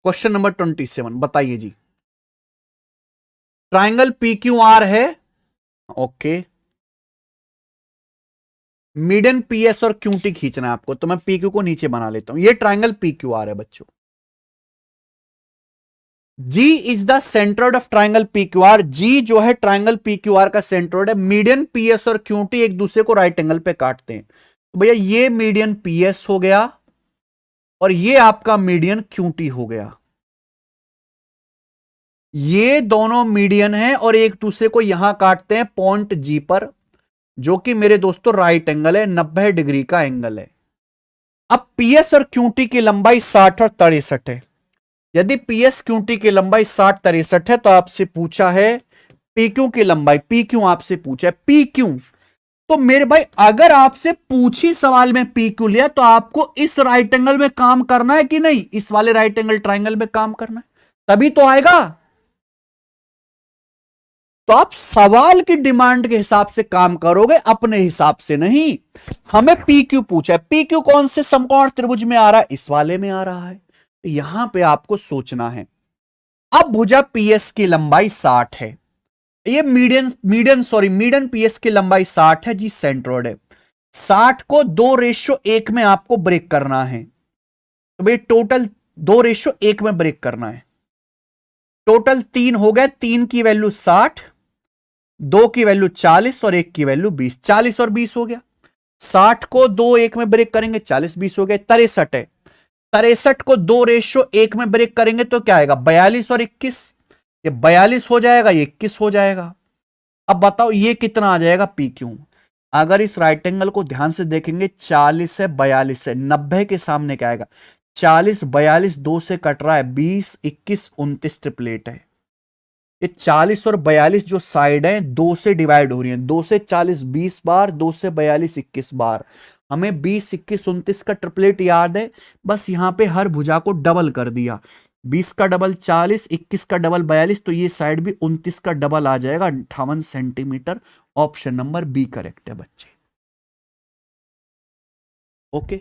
A: क्वेश्चन नंबर 27 बताइए जी। ट्राइंगल पी क्यू आर है, ओके। मीडियन पीएस और क्यूटी खींचना है आपको, तो मैं पी क्यू को नीचे बना लेता हूं। ये ट्राइंगल पी क्यू आर है बच्चों। G is the centroid of triangle P Q R. G जो है ट्राइंगल पी क्यू आर का सेंट्रोइड है। मीडियन पीएस और क्यूटी एक दूसरे को राइट एंगल पे काटते हैं। तो भैया ये मीडियन पीएस हो गया, और ये आपका मीडियन क्यूटी हो गया। ये दोनों मीडियन है और एक दूसरे को यहां काटते हैं पॉइंट जी पर, जो कि मेरे दोस्तों राइट एंगल है, 90 डिग्री का एंगल है। अब पीएस और क्यूटी की लंबाई 60 और 63 है। यदि पीएस क्यूटी की लंबाई 60 63 है, तो आपसे पूछा है पी क्यू की लंबाई, पी क्यू आपसे पूछा है, पी क्यू। तो मेरे भाई अगर आपसे पूछी सवाल में पी क्यू लिया तो आपको इस राइट एंगल में काम करना है कि नहीं, इस वाले राइट एंगल ट्राइंगल में काम करना है, तभी तो आएगा। तो आप सवाल की डिमांड के हिसाब से काम करोगे, अपने हिसाब से नहीं। हमें पी क्यू पूछा है, पी क्यू कौन से समकोण त्रिभुज में आ रहा है, इस वाले में आ रहा है। तो यहां पे आपको सोचना है। अब भुजा पीएस की लंबाई 60 है, ये मीडियन पीएस की लंबाई 60 है जी, सेंट्रोइड है। 60 को 2:1 में आपको ब्रेक करना है। तो भाई टोटल 2:1 में ब्रेक करना है। टोटल 3 हो गए, 3 की वैल्यू 60, 2 की वैल्यू 40 और 1 की वैल्यू 20, 40 और 20 हो गया। 60 को 2:1 में ब्रेक करेंगे, 40 20 हो गए, 63 है। 63 को 2:1 में ब्रेक करेंगे तो क्या आएगा, 42 और 21, ये 42 हो जाएगा, ये 21 हो जाएगा। अब बताओ ये कितना आ जाएगा पी क्यू। अगर इस राइट एंगल को ध्यान से देखेंगे, 40 है 42 है, 90 के सामने क्या आएगा, 40 42 2 से कट रहा है, 20 21 29 ट्रिपलेट है। ये 40 और 42 जो साइड है 2 से डिवाइड हो रही है, 2 से 40 20 बार, 2 से 42 21 बार। हमें 20 21 29 का ट्रिपलेट याद है, बस यहां पे हर भुजा को डबल कर दिया। 20 का डबल 40, 21 का डबल 42, तो ये साइड भी 29 का डबल आ जाएगा, 58 centimetre. Option number B correct है बच्चे। ओके,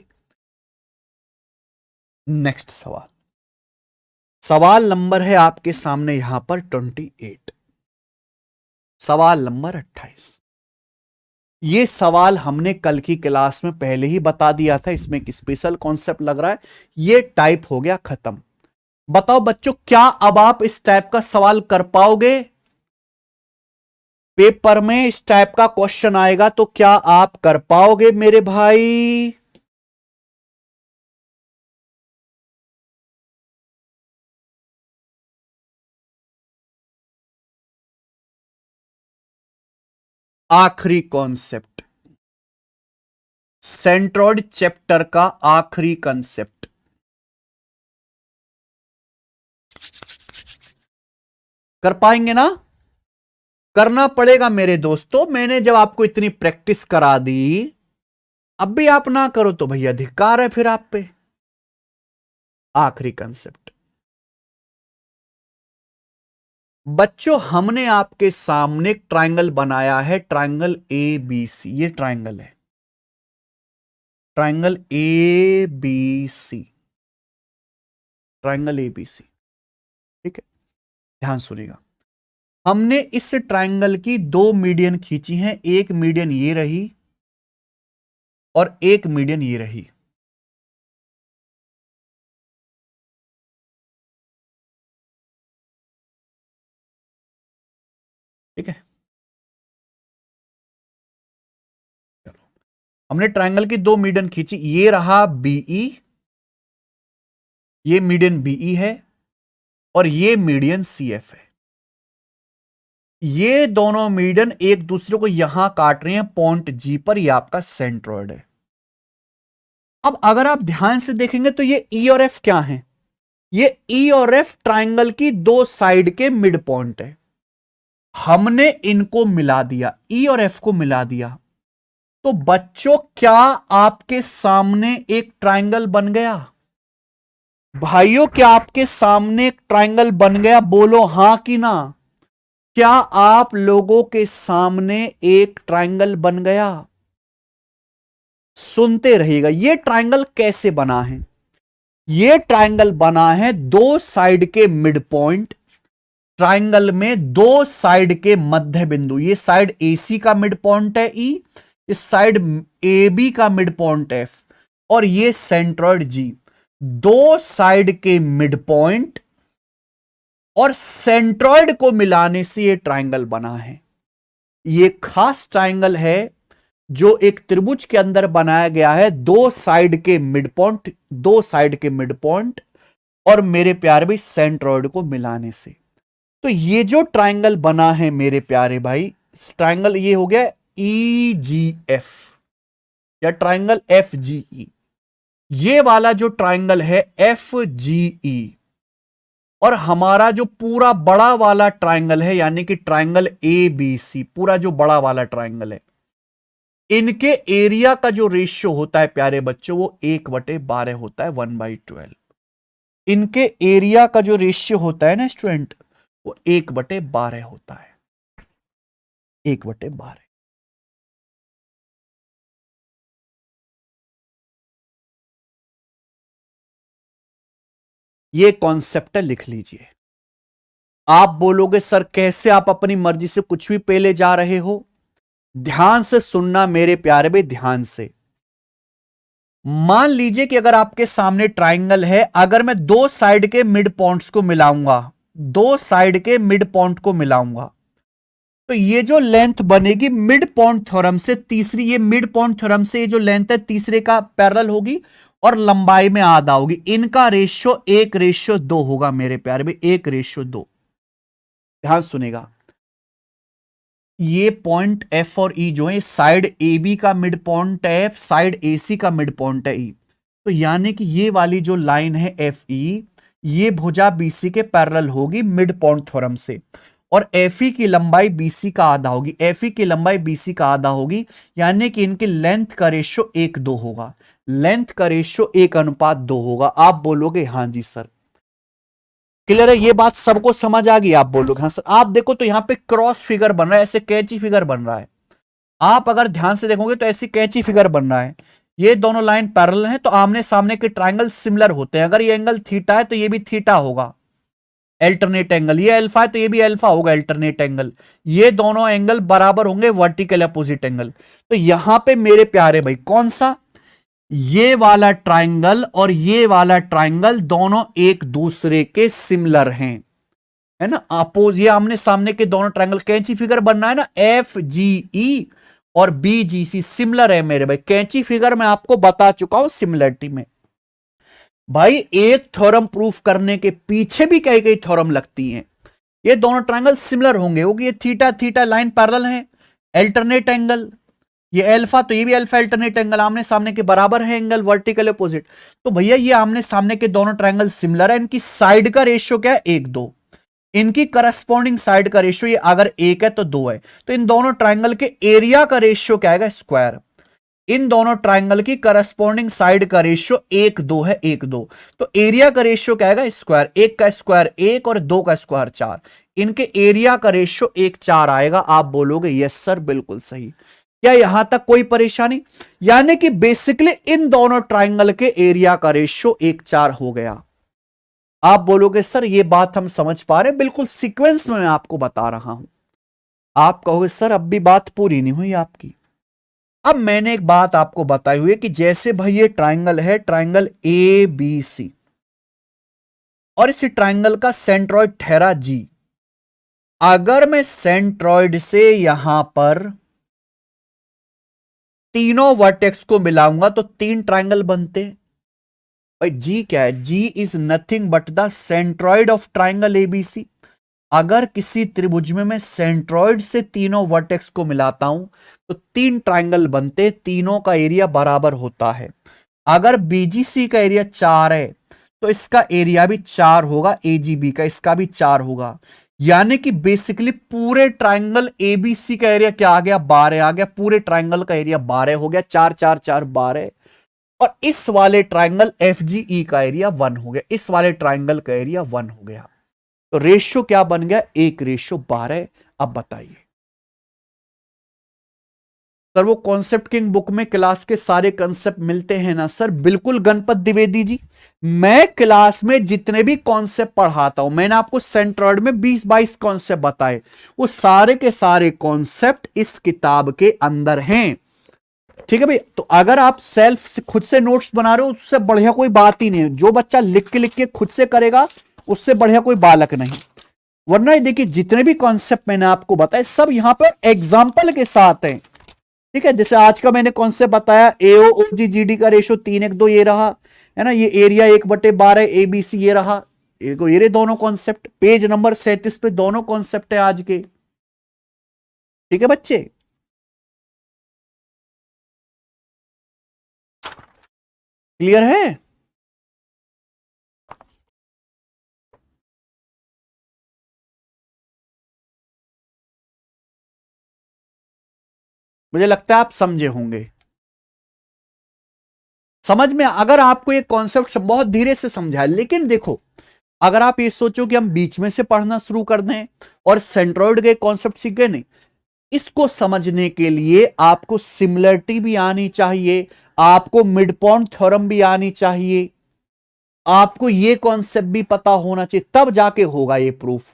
A: नेक्स्ट सवाल। सवाल नंबर है आपके सामने यहां पर 28। सवाल नंबर 28। ये सवाल हमने कल की क्लास में पहले ही बता दिया था, इसमें एक स्पेशल कॉन्सेप्ट लग रहा है, ये टाइप हो गया खत्म। बताओ बच्चों, क्या अब आप इस टाइप का सवाल कर पाओगे? पेपर में इस टाइप का क्वेश्चन आएगा तो क्या आप कर पाओगे मेरे भाई? आखिरी कॉन्सेप्ट, सेंट्रोइड चैप्टर का आखिरी कॉन्सेप्ट। कर पाएंगे ना? करना पड़ेगा मेरे दोस्तों, मैंने जब आपको इतनी प्रैक्टिस करा दी, अब भी आप ना करो तो भैया अधिकार है फिर आप पे। आखिरी कंसेप्ट बच्चों, हमने आपके सामने एक ट्रायंगल बनाया है, ट्रायंगल ए बी सी। ये ट्रायंगल है, triangle A B C, triangle A B C. ठीक है, ध्यान सुनिएगा। हमने इस ट्रायंगल की दो मीडियन खींची हैं, एक मीडियन ये रही और एक मीडियन ये रही। ठीक है, हमने ट्रायंगल की दो मीडियन खींची, ये रहा बीई, ये मीडियन बीई है और ये मीडियन सीएफ है। ये दोनों मीडियन एक दूसरे को यहां काट रहे हैं पॉइंट जी पर, ये आपका सेंट्रोइड है। अब अगर आप ध्यान से देखेंगे तो ये ई और एफ क्या है, ये ई और एफ ट्रायंगल की दो साइड के मिड पॉइंट है। हमने इनको मिला दिया, ई और एफ को मिला दिया, तो बच्चों क्या आपके सामने एक ट्रायंगल बन गया? भाइयों क्या आपके सामने एक ट्रायंगल बन गया? बोलो हां कि ना। क्या आप लोगों के सामने एक ट्रायंगल बन गया? सुनते रहिएगा, ये ट्रायंगल कैसे बना है? ये ट्रायंगल बना है दो साइड के मिड पॉइंट, ट्रायंगल में दो साइड के मध्य बिंदु। ये साइड एसी का मिड पॉइंट है ई, इस साइड ए बी का मिड पॉइंट एफ, और ये सेंट्रॉइड जी। दो साइड के मिड पॉइंट और सेंट्रॉइड को मिलाने से ये ट्रायंगल बना है। ये खास ट्रायंगल है जो एक त्रिभुज के अंदर बनाया गया है, दो साइड के मिड पॉइंट, दो साइड के मिड पॉइंट और मेरे प्यारे भाई सेंट्रॉइड को मिलाने से। तो ये जो ट्रायंगल बना है मेरे प्यारे भाई, ट्रायंगल ये हो गया ई जी एफ या ट्रायंगल एफ जी ई। ये वाला जो ट्रायंगल है एफ जी ई, और हमारा जो पूरा बड़ा वाला ट्राइंगल है यानी कि ट्राइंगल ए बी सी, पूरा जो बड़ा वाला ट्राइंगल है, इनके एरिया का जो रेशियो होता है प्यारे बच्चों वो 1/12 होता है, 1/12। इनके एरिया का जो रेशियो होता है ना स्टूडेंट, वो 1/12 होता है, 1/12। ये कॉन्सेप्ट लिख लीजिए। आप बोलोगे सर कैसे आप अपनी मर्जी से कुछ भी पहले जा रहे हो? ध्यान से सुनना मेरे प्यारे भाई, ध्यान से। मान लीजिए कि अगर आपके सामने ट्राइंगल है, अगर मैं दो साइड के मिड पॉइंट्स को मिलाऊंगा, दो साइड के मिड पॉइंट को मिलाऊंगा, तो ये जो लेंथ बनेगी मिड पॉइंट थ्योरम से, तीसरी ये मिड पॉइंट थ्योरम से ये जो लेंथ है तीसरे का पैरेलल होगी और लंबाई में आधा होगी। इनका रेशियो 1:2 होगा मेरे प्यारे भाई, 1:2। ध्यान सुनेगा, ये पॉइंट एफ और ई जो है साइड ए बी का मिड पॉइंट है एफ, साइड ए सी का मिड पॉइंट है ई। तो यानी कि ये वाली जो लाइन है एफ ई, ये भुजा बीसी के पैरेलल होगी मिड पॉइंट थ्योरम से, और एफ ई की लंबाई बीसी का आधा होगी, एफ ई की लंबाई बीसी का आधा होगी, यानी कि इनकी लेंथ का रेशियो 1:2 होगा, लेंथ का रेशियो 1:2 होगा। आप बोलोगे हाँ जी सर, क्लियर है, ये बात सबको समझ आ गई? आप बोलोगे हाँ सर। आप देखो तो यहां पे क्रॉस फिगर बन रहा है, ऐसे कैची फिगर बन रहा है। आप अगर ध्यान से देखोगे तो ऐसी कैची फिगर बन रहा है, ये दोनों लाइन पैरेलल हैं तो आमने सामने के ट्राइंगल सिमिलर होते हैं। अगर ये एंगल थीटा है तो ये भी थीटा होगा, अल्टरनेट एंगल। ये अल्फा है तो ये भी अल्फा होगा, अल्टरनेट एंगल। ये दोनों एंगल बराबर होंगे, वर्टिकल अपोजिट एंगल। तो यहां पे मेरे प्यारे भाई कौन सा, ये वाला ट्राइंगल और ये वाला ट्राइंगल दोनों एक दूसरे के सिमिलर हैं, है ना, अपोज, ये आमने सामने के दोनों ट्रायंगल, कैंची फिगर बनना है ना, एफ जी ई और बी जी सी सिमिलर है मेरे भाई। कैंची फिगर मैं आपको बता चुका हूं सिमिलरिटी में। भाई एक थ्योरम प्रूफ करने के पीछे भी कई कई थ्योरम लगती हैं। ये दोनों ट्रायंगल सिमिलर होंगे क्योंकि ये थीटा थीटा लाइन पैरेलल है, अल्टरनेट एंगल, ये अल्फा तो ये भी अल्फा अल्टरनेट एंगल, आमने सामने के बराबर है एंगल, वर्टिकल अपोजिट। तो भैया ये आमने सामने के दोनों ट्रायंगल सिमिलर है, इनकी साइड का रेशियो क्या है, 1:2। इनकी करस्पॉन्डिंग साइड का रेशियो, ये अगर 1 है तो 2 है, तो इन दोनों ट्राइंगल के एरिया का रेशियो क्या आएगा, स्क्वायर। इन दोनों ट्राइंगल की करस्पॉन्डिंग साइड का रेशियो 1:2 है, 1:2। तो एरिया का रेशियो क्या आएगा, स्क्वायर। 1 का स्क्वायर 1 और 2 का स्क्वायर 4। इनके एरिया का रेशियो 1:4 आएगा। आप बोलोगे यस सर बिल्कुल सही। क्या यहां तक कोई परेशानी? यानी कि बेसिकली इन दोनों ट्राइंगल के एरिया का रेशियो 1:4 हो गया। आप बोलोगे सर ये बात हम समझ पा रहे हैं, बिल्कुल सीक्वेंस में मैं आपको बता रहा हूं। आप कहोगे सर अब भी बात पूरी नहीं हुई आपकी। अब मैंने एक बात आपको बताई हुई है कि जैसे भाई ये ट्राइंगल है, ट्राइंगल ए बी सी, और इस ट्राइंगल का सेंट्रॉइड ठहरा जी। अगर मैं सेंट्रॉइड से यहां पर तीनों वर्टेक्स को मिलाऊंगा तो 3 ट्राइंगल बनते हैं। भाई जी क्या है, G is nothing but the centroid of triangle ABC. अगर किसी त्रिभुज में मैं सेंट्रॉइड से तीनों वर्टेक्स को मिलाता हूं तो 3 ट्राइंगल बनते, तीनों का एरिया बराबर होता है। अगर बीजीसी का एरिया 4 है तो इसका एरिया भी 4 होगा, एजीबी का इसका भी 4 होगा। यानी कि बेसिकली पूरे ट्राइंगल एबीसी का एरिया क्या आ गया, 12 आ गया। पूरे ट्राइंगल का एरिया 12 हो गया, 4 4 4 12। और इस वाले ट्राइंगल एफ जी ई का एरिया 1 हो गया, इस वाले ट्राइंगल का एरिया 1 हो गया। तो रेशियो क्या बन गया, 1:12। अब बताइए सर वो कॉन्सेप्ट किंग बुक में क्लास के सारे कॉन्सेप्ट मिलते हैं ना? सर बिल्कुल गणपत द्विवेदी जी, मैं क्लास में जितने भी कॉन्सेप्ट पढ़ाता हूं, मैंने आपको सेंट्रॉइड में 20-22 कॉन्सेप्ट बताए, वो सारे के सारे कॉन्सेप्ट इस किताब के अंदर हैं। ठीक है भाई, तो अगर आप सेल्फ से खुद से नोट्स बना रहे हो उससे बढ़िया कोई बात ही नहीं है। जो बच्चा लिख के खुद से करेगा उससे बढ़िया कोई बालक नहीं। वरना ये देखिए जितने भी कॉन्सेप्ट मैंने आपको बताए सब यहां पर एग्जाम्पल के साथ हैं। ठीक है, जैसे आज का मैंने कॉन्सेप्ट बताया, एओ ओजी जीडी का रेशो 3:1:2 ये रहा, है ना, ये एरिया 1/12 एबीसी ये रहा। ये दोनों कॉन्सेप्ट पेज नंबर 37 पे दोनों कॉन्सेप्ट है आज के। ठीक है बच्चे, क्लियर है? मुझे लगता है आप समझे होंगे। समझ में, अगर आपको ये कॉन्सेप्ट बहुत धीरे से समझा है, लेकिन देखो अगर आप ये सोचो कि हम बीच में से पढ़ना शुरू कर दें और सेंट्रोइड के कॉन्सेप्ट सीख गए, नहीं, इसको समझने के लिए आपको सिमिलरिटी भी आनी चाहिए, आपको मिड पॉइंट थ्योरम भी आनी चाहिए, आपको ये कॉन्सेप्ट भी पता होना चाहिए, तब जाके होगा ये प्रूफ।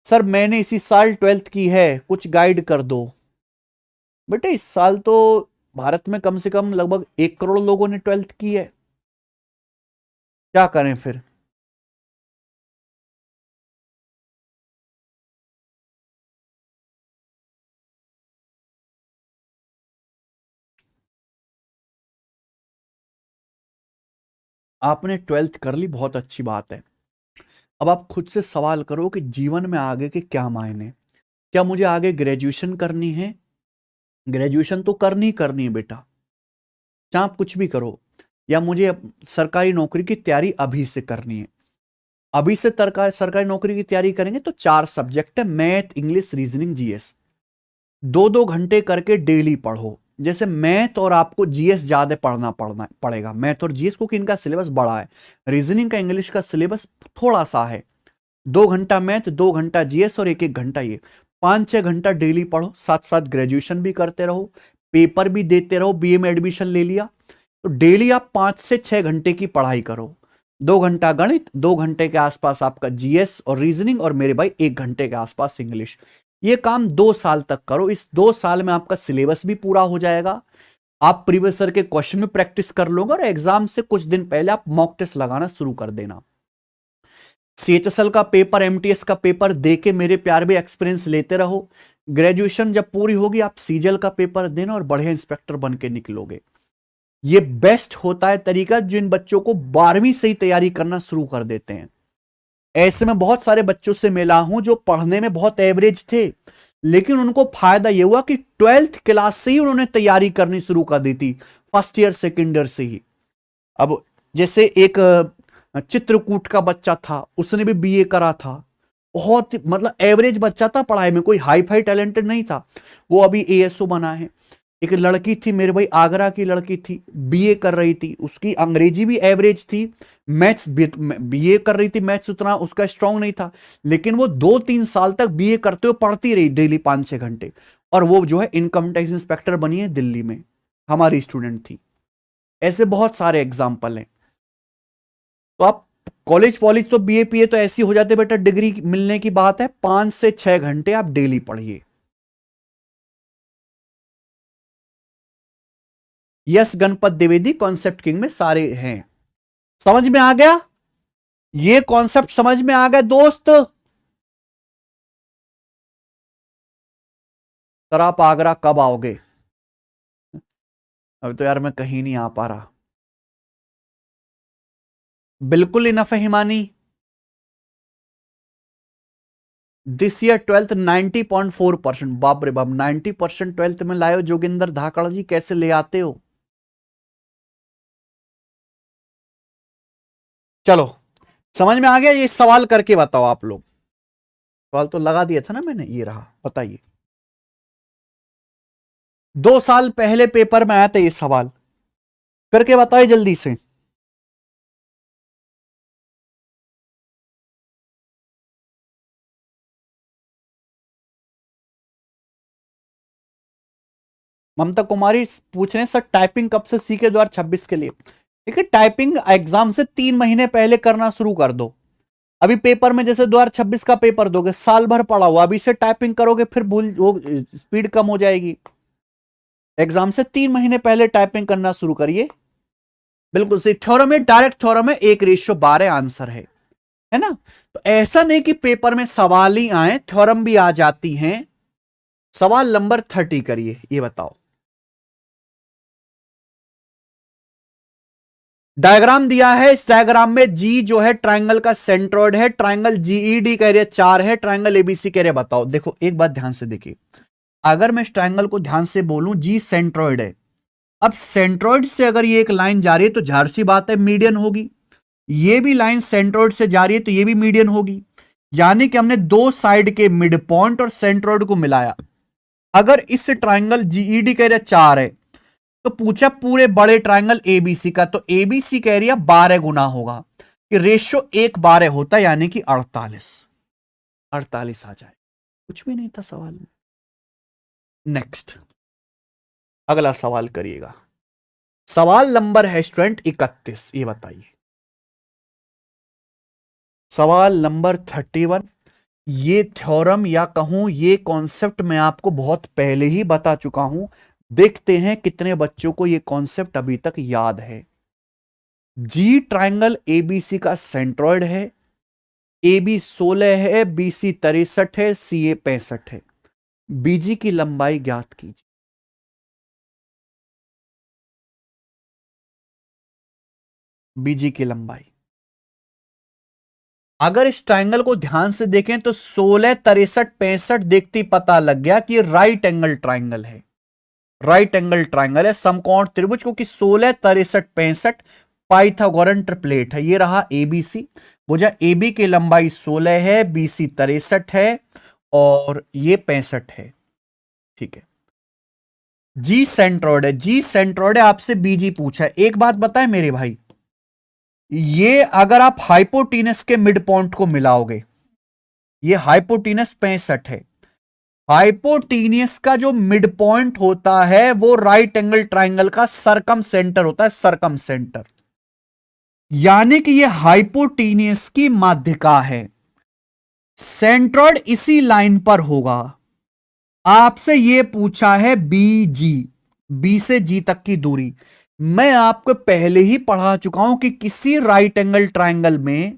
A: सर मैंने इसी साल 12th की है, कुछ गाइड कर दो। बेटे इस साल तो भारत में कम से कम लगभग 1 करोड़ लोगों ने 12th की है, क्या करें फिर। आपने 12th कर ली, बहुत अच्छी बात है। अब आप खुद से सवाल करो कि जीवन में आगे के क्या मायने, क्या मुझे आगे ग्रेजुएशन करनी है? ग्रेजुएशन तो करनी करनी है बेटा, चाहे आप कुछ भी करो, या मुझे सरकारी नौकरी की तैयारी अभी से करनी है। अभी से सरकारी नौकरी की तैयारी करेंगे तो 4 सब्जेक्ट है, मैथ, इंग्लिश, रीजनिंग, जीएस। 2-2 घंटे करके डेली पढ़ो। जैसे मैथ और आपको जीएस ज्यादा पढ़ना पड़ेगा, मैथ और जीएस, क्योंकि इनका सिलेबस बड़ा है। रीजनिंग का, इंग्लिश का सिलेबस थोड़ा सा है। 2 घंटा मैथ, 2 घंटा जीएस और 1-1 घंटा ये, 5-6 घंटा डेली पढ़ो। साथ साथ ग्रेजुएशन भी करते रहो, पेपर भी देते रहो। बीए में एडमिशन ले लिया तो डेली आप 5 से 6 घंटे की पढ़ाई करो। 2 घंटा गणित, 2 घंटे के आसपास आपका जीएस और रीजनिंग, और मेरे भाई 1 घंटे के आसपास इंग्लिश। ये काम 2 साल तक करो। इस 2 साल में आपका सिलेबस भी पूरा हो जाएगा, आप प्रीवियस ईयर के क्वेश्चन में प्रैक्टिस कर लोगे, और एग्जाम से कुछ दिन पहले आप मॉक टेस्ट लगाना शुरू कर देना। सीएचएसएल का पेपर, एमटीएस का पेपर देके मेरे प्यार भी एक्सपीरियंस लेते रहो। ग्रेजुएशन जब पूरी होगी आप सीजीएल का पेपर देना और बढ़िया इंस्पेक्टर बन के निकलोगे। ये बेस्ट होता है तरीका जिन बच्चों को 12वीं से ही तैयारी करना शुरू कर देते हैं। ऐसे में बहुत सारे बच्चों से मिला हूं जो पढ़ने में बहुत एवरेज थे, लेकिन उनको फायदा यह हुआ कि 12th क्लास से ही उन्होंने तैयारी करनी शुरू कर दी थी, फर्स्ट ईयर सेकेंड ईयर से ही। अब जैसे एक चित्रकूट का बच्चा था, उसने भी बीए करा था, बहुत मतलब एवरेज बच्चा था पढ़ाई में, कोई हाई फाई टैलेंटेड नहीं था, वो अभी एएसओ बना है। एक लड़की थी मेरे भाई, आगरा की लड़की थी, बीए कर रही थी, उसकी अंग्रेजी भी एवरेज थी, मैथ्स बीए कर रही थी, मैथ्स उतना उसका स्ट्रांग नहीं था, लेकिन वो 2-3 साल तक बीए करते हुए पढ़ती रही डेली 5-6 घंटे, और वो जो है इनकम टैक्स इंस्पेक्टर बनी है दिल्ली में, हमारी स्टूडेंट थी। ऐसे बहुत सारे एग्जाम्पल हैं। तो आप कॉलेज वॉलेज तो बीए पीए तो ऐसी हो जाते बेटा, डिग्री मिलने की बात है, 5 से 6 घंटे आप डेली पढ़िए। Yes Ganpat Dwivedi concept king में सारे हैं। समझ में आ गया? ये कॉन्सेप्ट समझ में आ गया दोस्त? सर आप आगरा कब आओगे? अभी तो यार मैं कहीं नहीं आ पा रहा। बिल्कुल इनफ है हिमानी। This year 12th 90.4%। बाप रे बाप, 90% 12th में लाए हो जोगिंदर धाकड़ जी, कैसे ले आते हो? चलो समझ में आ गया। ये सवाल करके बताओ आप लोग। सवाल तो लगा दिया था ना मैंने, ये रहा, बताइए। 2 साल पहले पेपर में आया था ये सवाल, करके बताइए जल्दी से। ममता कुमारी पूछ रहे हैं सर टाइपिंग कब से सीखे 2026 के लिए? देखिए टाइपिंग एग्जाम से 3 महीने पहले करना शुरू कर दो। अभी पेपर में जैसे 2026 का पेपर दोगे, साल भर पढ़ा हुआ, अभी से टाइपिंग करोगे फिर भूल वो स्पीड कम हो जाएगी। एग्जाम से 3 महीने पहले टाइपिंग करना शुरू करिए। बिल्कुल सही। थ्योरम है, डायरेक्ट थ्योरम है, 1:12 आंसर है ना? तो ऐसा नहीं कि पेपर में सवाल ही आए, थ्योरम भी आ जाती हैं। सवाल नंबर 30 करिए, ये बताओ। डायग्राम दिया है, इस डायग्राम में जी जो है ट्राइंगल का सेंट्रोइड है, ट्राइंगल जीईडी कह रहे 4 है, ट्राइंगल एबीसी कह रहे। बताओ, देखो एक बात ध्यान से देखिए, अगर मैं इस ट्राइंगल को ध्यान से बोलूं, जी सेंट्रोइड है, अब सेंट्रोइड से अगर ये एक लाइन जा रही है तो जाहिर सी बात है मीडियन होगी, ये भी लाइन सेंट्रोइड से जा रही है तो ये भी मीडियन होगी, यानी कि हमने 2 साइड के मिड पॉइंट और सेंट्रोइड को मिलाया। अगर इस ट्राइंगल जीईडी का एरिया 4 है तो पूछा पूरे बड़े ट्राइंगल एबीसी का, तो एबीसी का एरिया 12 गुना होगा, कि रेशियो 1:12 होता है, यानी कि 48 आ जाए। कुछ भी नहीं था सवाल में। नेक्स्ट, अगला सवाल करिएगा। सवाल नंबर है स्टूडेंट 31। ये बताइए, सवाल नंबर 31। ये थ्योरम या कहूं ये कॉन्सेप्ट मैं आपको बहुत पहले ही बता चुका हूं। देखते हैं कितने बच्चों को ये कॉन्सेप्ट अभी तक याद है। जी ट्राइंगल एबीसी का सेंट्रॉइड है, AB 16 है, BC 63 है, CA 65 है। BG की लंबाई ज्ञात कीजिए। BG की लंबाई, अगर इस ट्राइंगल को ध्यान से देखें तो 16, 63, 65 देखते ही पता लग गया कि राइट एंगल ट्राइंगल है। राइट एंगल ट्राइंगल है, समकोण त्रिभुज, क्योंकि 16, 63, 65 पाइथागोरन ट्रिपलेट है। ये रहा एबीसी। भुजा AB की लंबाई 16 है, BC 63 है और ये 65 है। ठीक है। जी सेंट्रोइड है, जी सेंट्रोइड है, आपसे BG पूछा है। एक बात बताएं मेरे भाई, ये अगर आप हाइपोटीनस के मिड पॉइंट को मिलाओगे, ये हाइपोटीनस 65 है, हाइपोटीनियस का जो मिड पॉइंट होता है वो राइट एंगल ट्राइंगल का सरकम सेंटर होता है, सरकम सेंटर, यानी कि ये हाइपोटीनियस की माध्यिका है। सेंट्रॉइड इसी लाइन पर होगा। आपसे ये पूछा है BG, B से G तक की दूरी। मैं आपको पहले ही पढ़ा चुका हूं कि किसी राइट एंगल ट्राइंगल में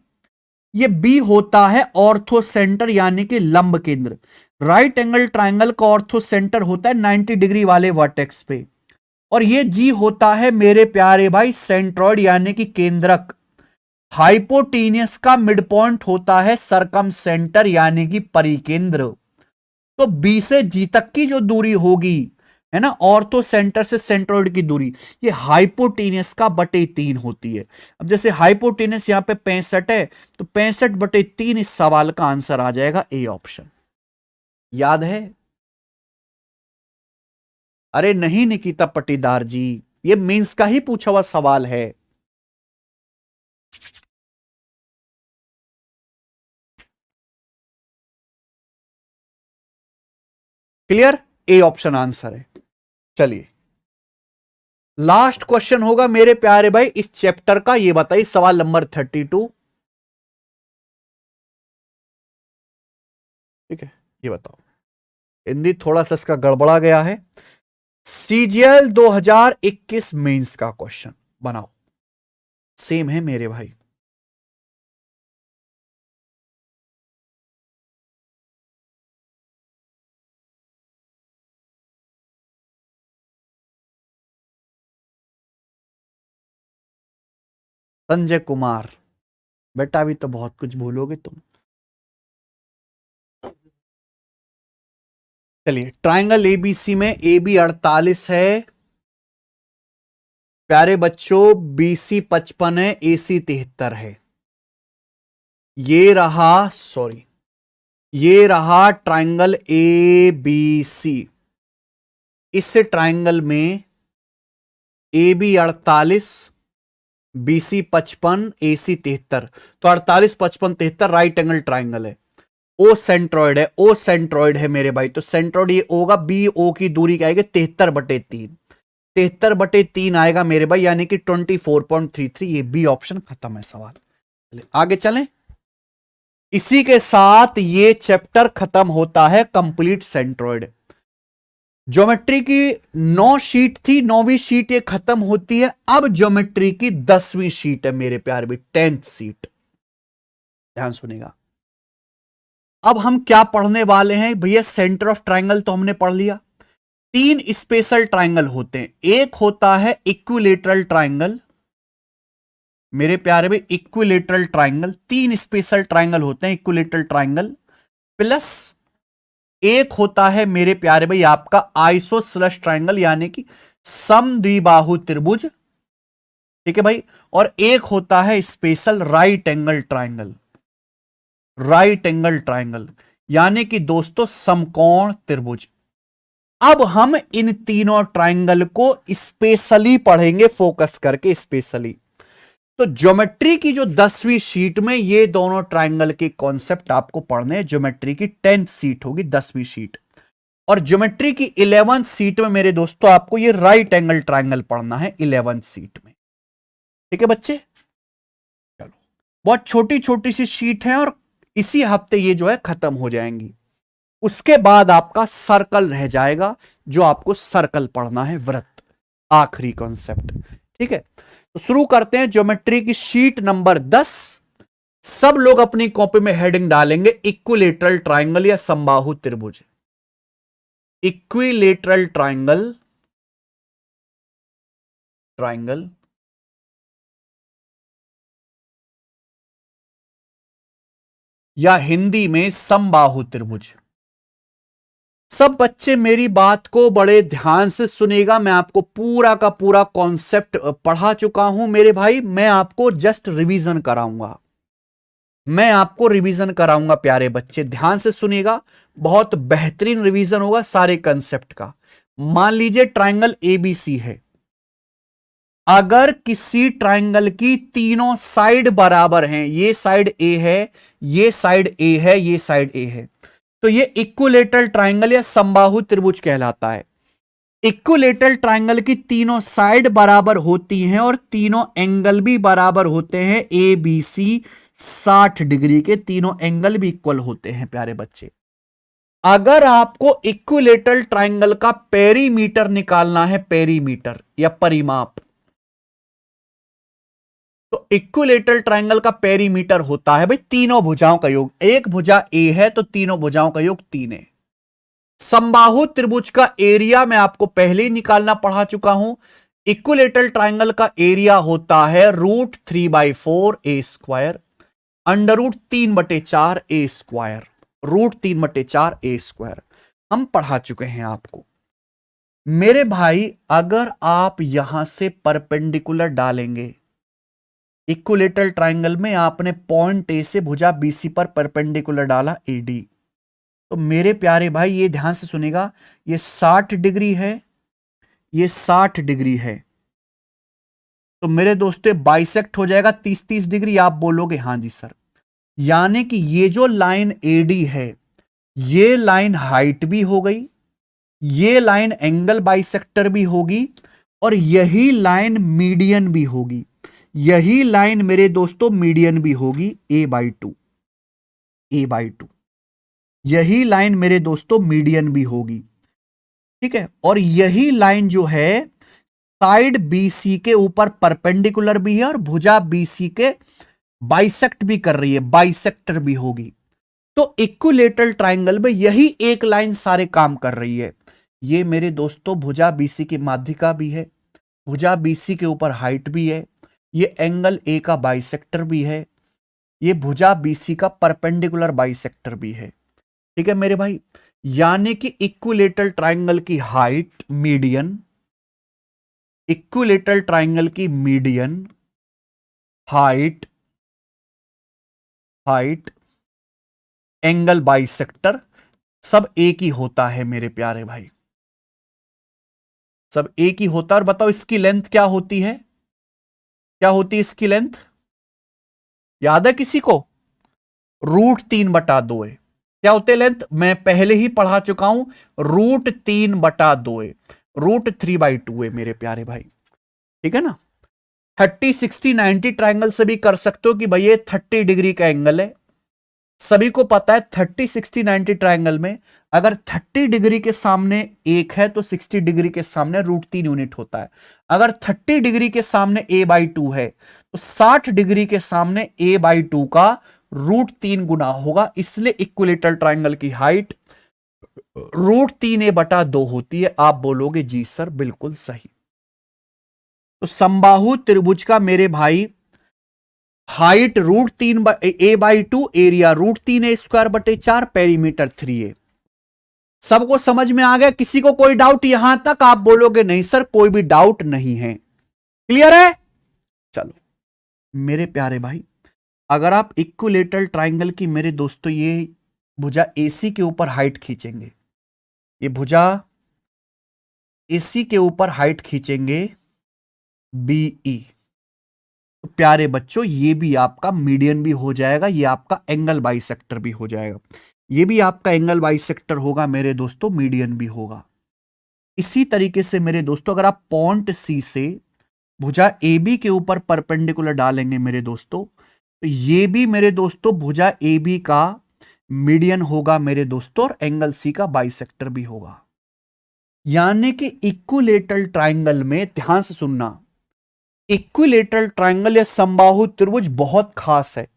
A: ये B होता है ऑर्थो सेंटर, यानी कि लंब केंद्र। राइट एंगल ट्राइंगल का ऑर्थो सेंटर होता है 90 डिग्री वाले वर्टेक्स पे, और ये G होता है मेरे प्यारे भाई सेंट्रॉइड, यानी कि केंद्रक। हाइपोटीनियस का मिड पॉइंट होता है सरकम सेंटर, यानी कि परिकेंद्र। तो B से G तक की जो दूरी होगी, है ना, ऑर्थो सेंटर से सेंट्रॉइड की दूरी, ये हाइपोटीनियस का बटे 3 होती है। अब जैसे हाइपोटीनियस यहां पे 65 है, तो 65/3 इस सवाल का आंसर आ जाएगा ए ऑप्शन। याद है? अरे नहीं निकिता पटीदार जी, ये मेंस का ही पूछा हुआ सवाल है। क्लियर? ए ऑप्शन आंसर है। चलिए, लास्ट क्वेश्चन होगा मेरे प्यारे भाई इस चैप्टर का। ये बताइए सवाल नंबर 32। ठीक है, ये बताओ। हिंदी थोड़ा सा इसका गड़बड़ा गया है। CGL 2021 मेंस का क्वेश्चन बनाओ। सेम है मेरे भाई। संजय कुमार, बेटा अभी तो बहुत कुछ भूलोगे तुम। चलिए, ट्राइंगल एबीसी में AB 48 है प्यारे बच्चों, BC 55 है, AC 73 है। ये रहा, सॉरी, ये रहा ट्राइंगल ABC। इस ट्राइंगल में AB 48, BC 55, AC 73, तो 48, 55, 73 राइट एंगल ट्राइंगल है। ओ सेंट्रॉइड है, ओ सेंट्रॉइड है मेरे भाई, तो सेंट्रॉइड ये होगा, BO की दूरी क्या आएगी 73/3, 73/3 आएगा मेरे भाई, यानी कि 24.33। ये B ऑप्शन खत्म है सवाल। आगे चलें। इसी के साथ ये चैप्टर खत्म होता है, कंप्लीट सेंट्रॉइड। ज्योमेट्री की 9 शीट थी, 9वीं शीट ये खत्म होती है। अब ज्योमेट्री की 10वीं शीट है मेरे प्यारे भाई, 10th शीट। ध्यान सुनेगा। अब हम क्या पढ़ने वाले हैं भैया? सेंटर ऑफ ट्राइंगल तो हमने पढ़ लिया। 3 स्पेशल ट्राइंगल होते हैं। एक होता है इक्विलेटरल ट्राइंगल मेरे प्यारे भाई, इक्विलेटरल ट्राइंगल। 3 स्पेशल ट्राइंगल होते हैं इक्विलेटरल ट्राइंगल, प्लस एक होता है मेरे प्यारे भाई आपका आइसोसेलेस ट्राइंगल, यानी कि समद्विबाहु त्रिभुज। ठीक है भाई, और एक होता है special right angle triangle. Right angle triangle यानी कि दोस्तों समकोण त्रिभुज। अब हम इन तीनों ट्रायंगल को स्पेशली पढ़ेंगे, फोकस करके स्पेशली। तो ज्योमेट्री की जो 10वीं शीट में ये दोनों ट्रायंगल के कॉन्सेप्ट आपको पढ़ने हैं। ज्योमेट्री की 10th सीट होगी 10वीं शीट, और ज्योमेट्री की 11th सीट में मेरे दोस्तों आपको ये राइट एंगल ट्रायंगल पढ़ना है 11th सीट में। ठीक है बच्चे, चलो बहुत छोटी छोटी सी शीट है और इसी हफ्ते ये जो है खत्म हो जाएंगी। उसके बाद आपका सर्कल रह जाएगा, जो आपको सर्कल पढ़ना है, वृत्त, आखिरी कॉन्सेप्ट। ठीक है, तो शुरू करते हैं ज्योमेट्री की शीट नंबर 10। सब लोग अपनी कॉपी में हेडिंग डालेंगे इक्विलेटरल ट्रायंगल या समबाहु त्रिभुज। इक्विलेटरल ट्रायंगल, ट्रायंगल या हिंदी में समबाहु त्रिभुज। सब बच्चे मेरी बात को बड़े ध्यान से सुनेगा। मैं आपको पूरा का पूरा कॉन्सेप्ट पढ़ा चुका हूं मेरे भाई, मैं आपको जस्ट रिवीजन कराऊंगा, मैं आपको रिवीजन कराऊंगा प्यारे बच्चे, ध्यान से सुनिएगा। बहुत बेहतरीन रिवीजन होगा सारे कंसेप्ट का। मान लीजिए ट्रायंगल एबीसी है, अगर किसी ट्रायंगल की तीनों साइड बराबर हैं, ये साइड ए है, ये साइड ए है, ये साइड ए है, तो ये इक्विलेटरल ट्रायंगल या समबाहु त्रिभुज कहलाता है। इक्विलेटरल ट्रायंगल की तीनों साइड बराबर होती हैं और तीनों एंगल भी बराबर होते हैं। ए बी सी 60 डिग्री के तीनों एंगल भी इक्वल होते हैं प्यारे बच्चे। अगर आपको इक्विलेटरल ट्रायंगल का पेरीमीटर निकालना है, पेरीमीटर या परिमाप, तो इक्विलेटरल ट्रायंगल का पेरीमीटर होता है भाई तीनों भुजाओं का योग। एक भुजा ए है तो तीनों भुजाओं का योग 3 है। समबाहु त्रिभुज का एरिया मैं आपको पहले ही निकालना पढ़ा चुका हूं। इक्विलेटरल ट्रायंगल का एरिया होता है √3/4 ए स्क्वायर, √3/4 ए स्क्वायर, √3/4 ए स्क्वायर। हम पढ़ा चुके हैं आपको मेरे भाई। अगर आप यहां से परपेंडिकुलर डालेंगे, इक्विलेटरल ट्रायंगल में आपने पॉइंट ए से भुजा बीसी पर परपेंडिकुलर डाला एडी, तो मेरे प्यारे भाई ये ध्यान से सुनेगा, ये 60 डिग्री है, ये 60 डिग्री है, तो मेरे दोस्तों बाइसेक्ट हो जाएगा 30-30 डिग्री। आप बोलोगे हां जी सर, यानी कि ये जो लाइन एडी है, ये लाइन हाइट भी हो गई, ये लाइन एंगल बाइसेक्टर भी होगी, और यही लाइन मीडियन भी होगी। यही लाइन मेरे दोस्तों मीडियन भी होगी, a/2, a/2 यही लाइन मेरे दोस्तों मीडियन भी होगी। ठीक है, और यही लाइन जो है साइड BC के ऊपर परपेंडिकुलर भी है और भुजा BC के बाइसेक्ट भी कर रही है, बाइसेक्टर भी होगी। तो इक्विलेटरल ट्रायंगल में यही एक लाइन सारे काम कर रही है। ये मेरे दोस्तों भुजा BC की माध्यिका भी है, भुजा BC के ऊपर हाइट भी है, ये एंगल ए का बाइसेक्टर भी है, ये भुजा BC का परपेंडिकुलर बाइसेक्टर भी है। ठीक है मेरे भाई, यानी कि इक्विलेटरल ट्रायंगल की हाइट मीडियन, इक्विलेटरल ट्रायंगल की median, height, height, angle bisector सब एक ही होता है मेरे प्यारे भाई, सब एक ही होता है। और बताओ इसकी लेंथ क्या होती है, क्या होती है इसकी लेंथ, याद है किसी को? √3/2 है। क्या होते हैं लेंथ, मैं पहले ही पढ़ा चुका हूं, √3/2 है, √3/2 है मेरे प्यारे भाई। ठीक है ना, 30, 60, 90 ट्रायंगल से भी कर सकते हो कि भाई ये 30 डिग्री का एंगल है। सभी को पता है 30, 60, 90 ट्रायंगल में अगर 30 डिग्री के सामने एक है तो 60 डिग्री के सामने √3 यूनिट होता है। अगर 30 डिग्री के सामने a/2 है तो 60 डिग्री के सामने a/2 का √3 गुना होगा। इसलिए इक्विलेटरल ट्रायंगल की हाइट √3a/2 होती है। आप बोलोगे जी सर बिल्कुल सही। तो समबाहु त्रिभुज का मेरे भाई height √3a/2, area √3a²/4, perimeter 3a। सबको समझ में आ गया? किसी को कोई डाउट यहां तक? आप बोलोगे नहीं सर कोई भी डाउट नहीं है, क्लियर है। चलो मेरे प्यारे भाई, अगर आप इक्विलेटरल ट्रायंगल की मेरे दोस्तों ये भुजा AC के ऊपर हाइट खींचेंगे, ये भुजा इसी के ऊपर हाइट खींचेंगे BE। तो प्यारे बच्चों, ये भी आपका मीडियन भी हो जाएगा, ये आपका एंगल बाइसेक्टर भी हो जाएगा, ये भी आपका एंगल बाइसेक्टर होगा मेरे दोस्तों, मीडियन भी होगा। इसी तरीके से मेरे दोस्तों, अगर आप पॉइंट C से भुजा AB के ऊपर परपेंडिकुलर डालेंगे मेरे दोस्तों, तो ये भी मेरे दोस्तों भुजा AB का मीडियन होगा मेरे दोस्तों, और एंगल C का बाइसेक्टर भी होगा। यानी कि इक्विलेटरल ट्रायंगल में, ध्यान से सुनना, इक्विलेटरल ट्रायंगल या समबाहु त्रिभुज बहुत खास है।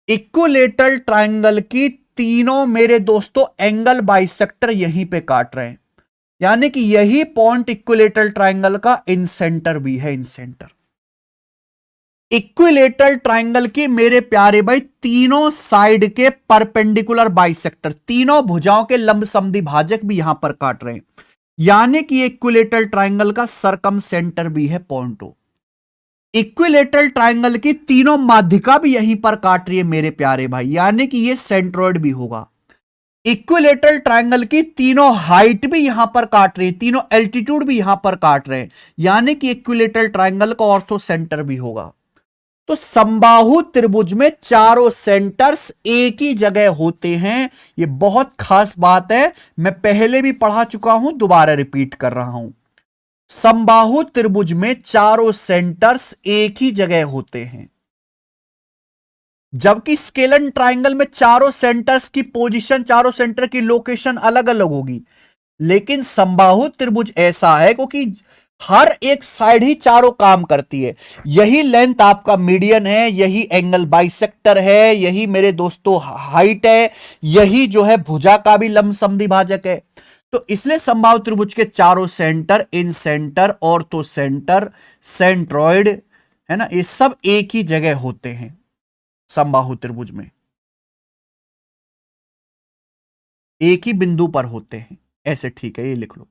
A: इक्विलेटरल ट्रायंगल की तीनों मेरे दोस्तों एंगल बाइसेक्टर यहीं पे काट रहे हैं, यानी कि यही पॉइंट इक्विलेटरल ट्रायंगल का इन सेंटर भी है, इन सेंटर। इक्विलेटरल ट्रायंगल की मेरे प्यारे भाई तीनों साइड के परपेंडिकुलर बाइसेक्टर, तीनों भुजाओं के लंब समद्वि भाजक भी यहां पर काट रहे हैं, यानी कि इक्विलेटरल ट्रायंगल का सरकम सेंटर भी है पॉइंट O। इक्विलेटरल ट्रायंगल की तीनों माध्यिका भी यहीं पर काट रही है मेरे प्यारे भाई, यानी कि ये सेंट्रोइड भी होगा। इक्विलेटरल ट्रायंगल की तीनों हाइट भी यहां पर काट रही है, तीनों एल्टीट्यूड भी यहां पर काट रहे हैं, यानी कि इक्विलेटरल ट्रायंगल का ऑर्थो सेंटर भी होगा। तो समबाहु त्रिभुज में चारों सेंटर्स एक ही जगह होते हैं, यह बहुत खास बात है, मैं पहले भी पढ़ा चुका हूं, दोबारा रिपीट कर रहा हूं। समबाहु त्रिभुज में चारों सेंटर्स एक ही जगह होते हैं, जबकि स्केलन ट्रायंगल में चारों सेंटर्स की पोजीशन, चारों सेंटर की लोकेशन अलग अलग होगी। लेकिन समबाहु त्रिभुज ऐसा है क्योंकि हर एक साइड ही चारों काम करती है। यही लेंथ आपका मीडियन है, यही एंगल बाइसेक्टर है, यही मेरे दोस्तों हाइट है, यही जो है भुजा का भी लंब समद्वि भाजक है। तो इसलिए समबाहु त्रिभुज के चारों सेंटर, इन सेंटर, ऑर्थो सेंटर, सेंट्रॉइड, है ना, ये सब एक ही जगह होते हैं समबाहु त्रिभुज में, एक ही बिंदु पर होते हैं, ऐसे ठीक है, ये लिख लो।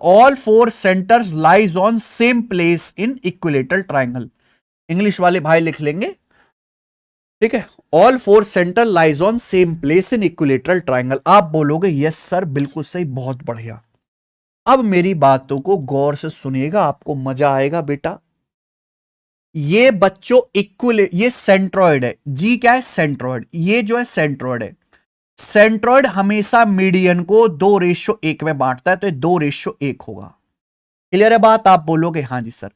A: All four centres lies on same place in equilateral triangle, English वाले भाई लिख लेंगे, ठीक है। All four centre lies on same place in equilateral triangle. आप बोलोगे यस सर, बिल्कुल सही, बहुत बढ़िया। अब मेरी बातों को गौर से सुनिएगा, आपको मजा आएगा बेटा। ये बच्चों ये सेंट्रॉइड है, जी क्या है, सेंट्रॉइड, ये जो है सेंट्रॉइड है। सेंट्रॉइड हमेशा मीडियन को 2:1 में बांटता है, तो 2:1 होगा। क्लियर है बात? आप बोलोगे हां जी सर।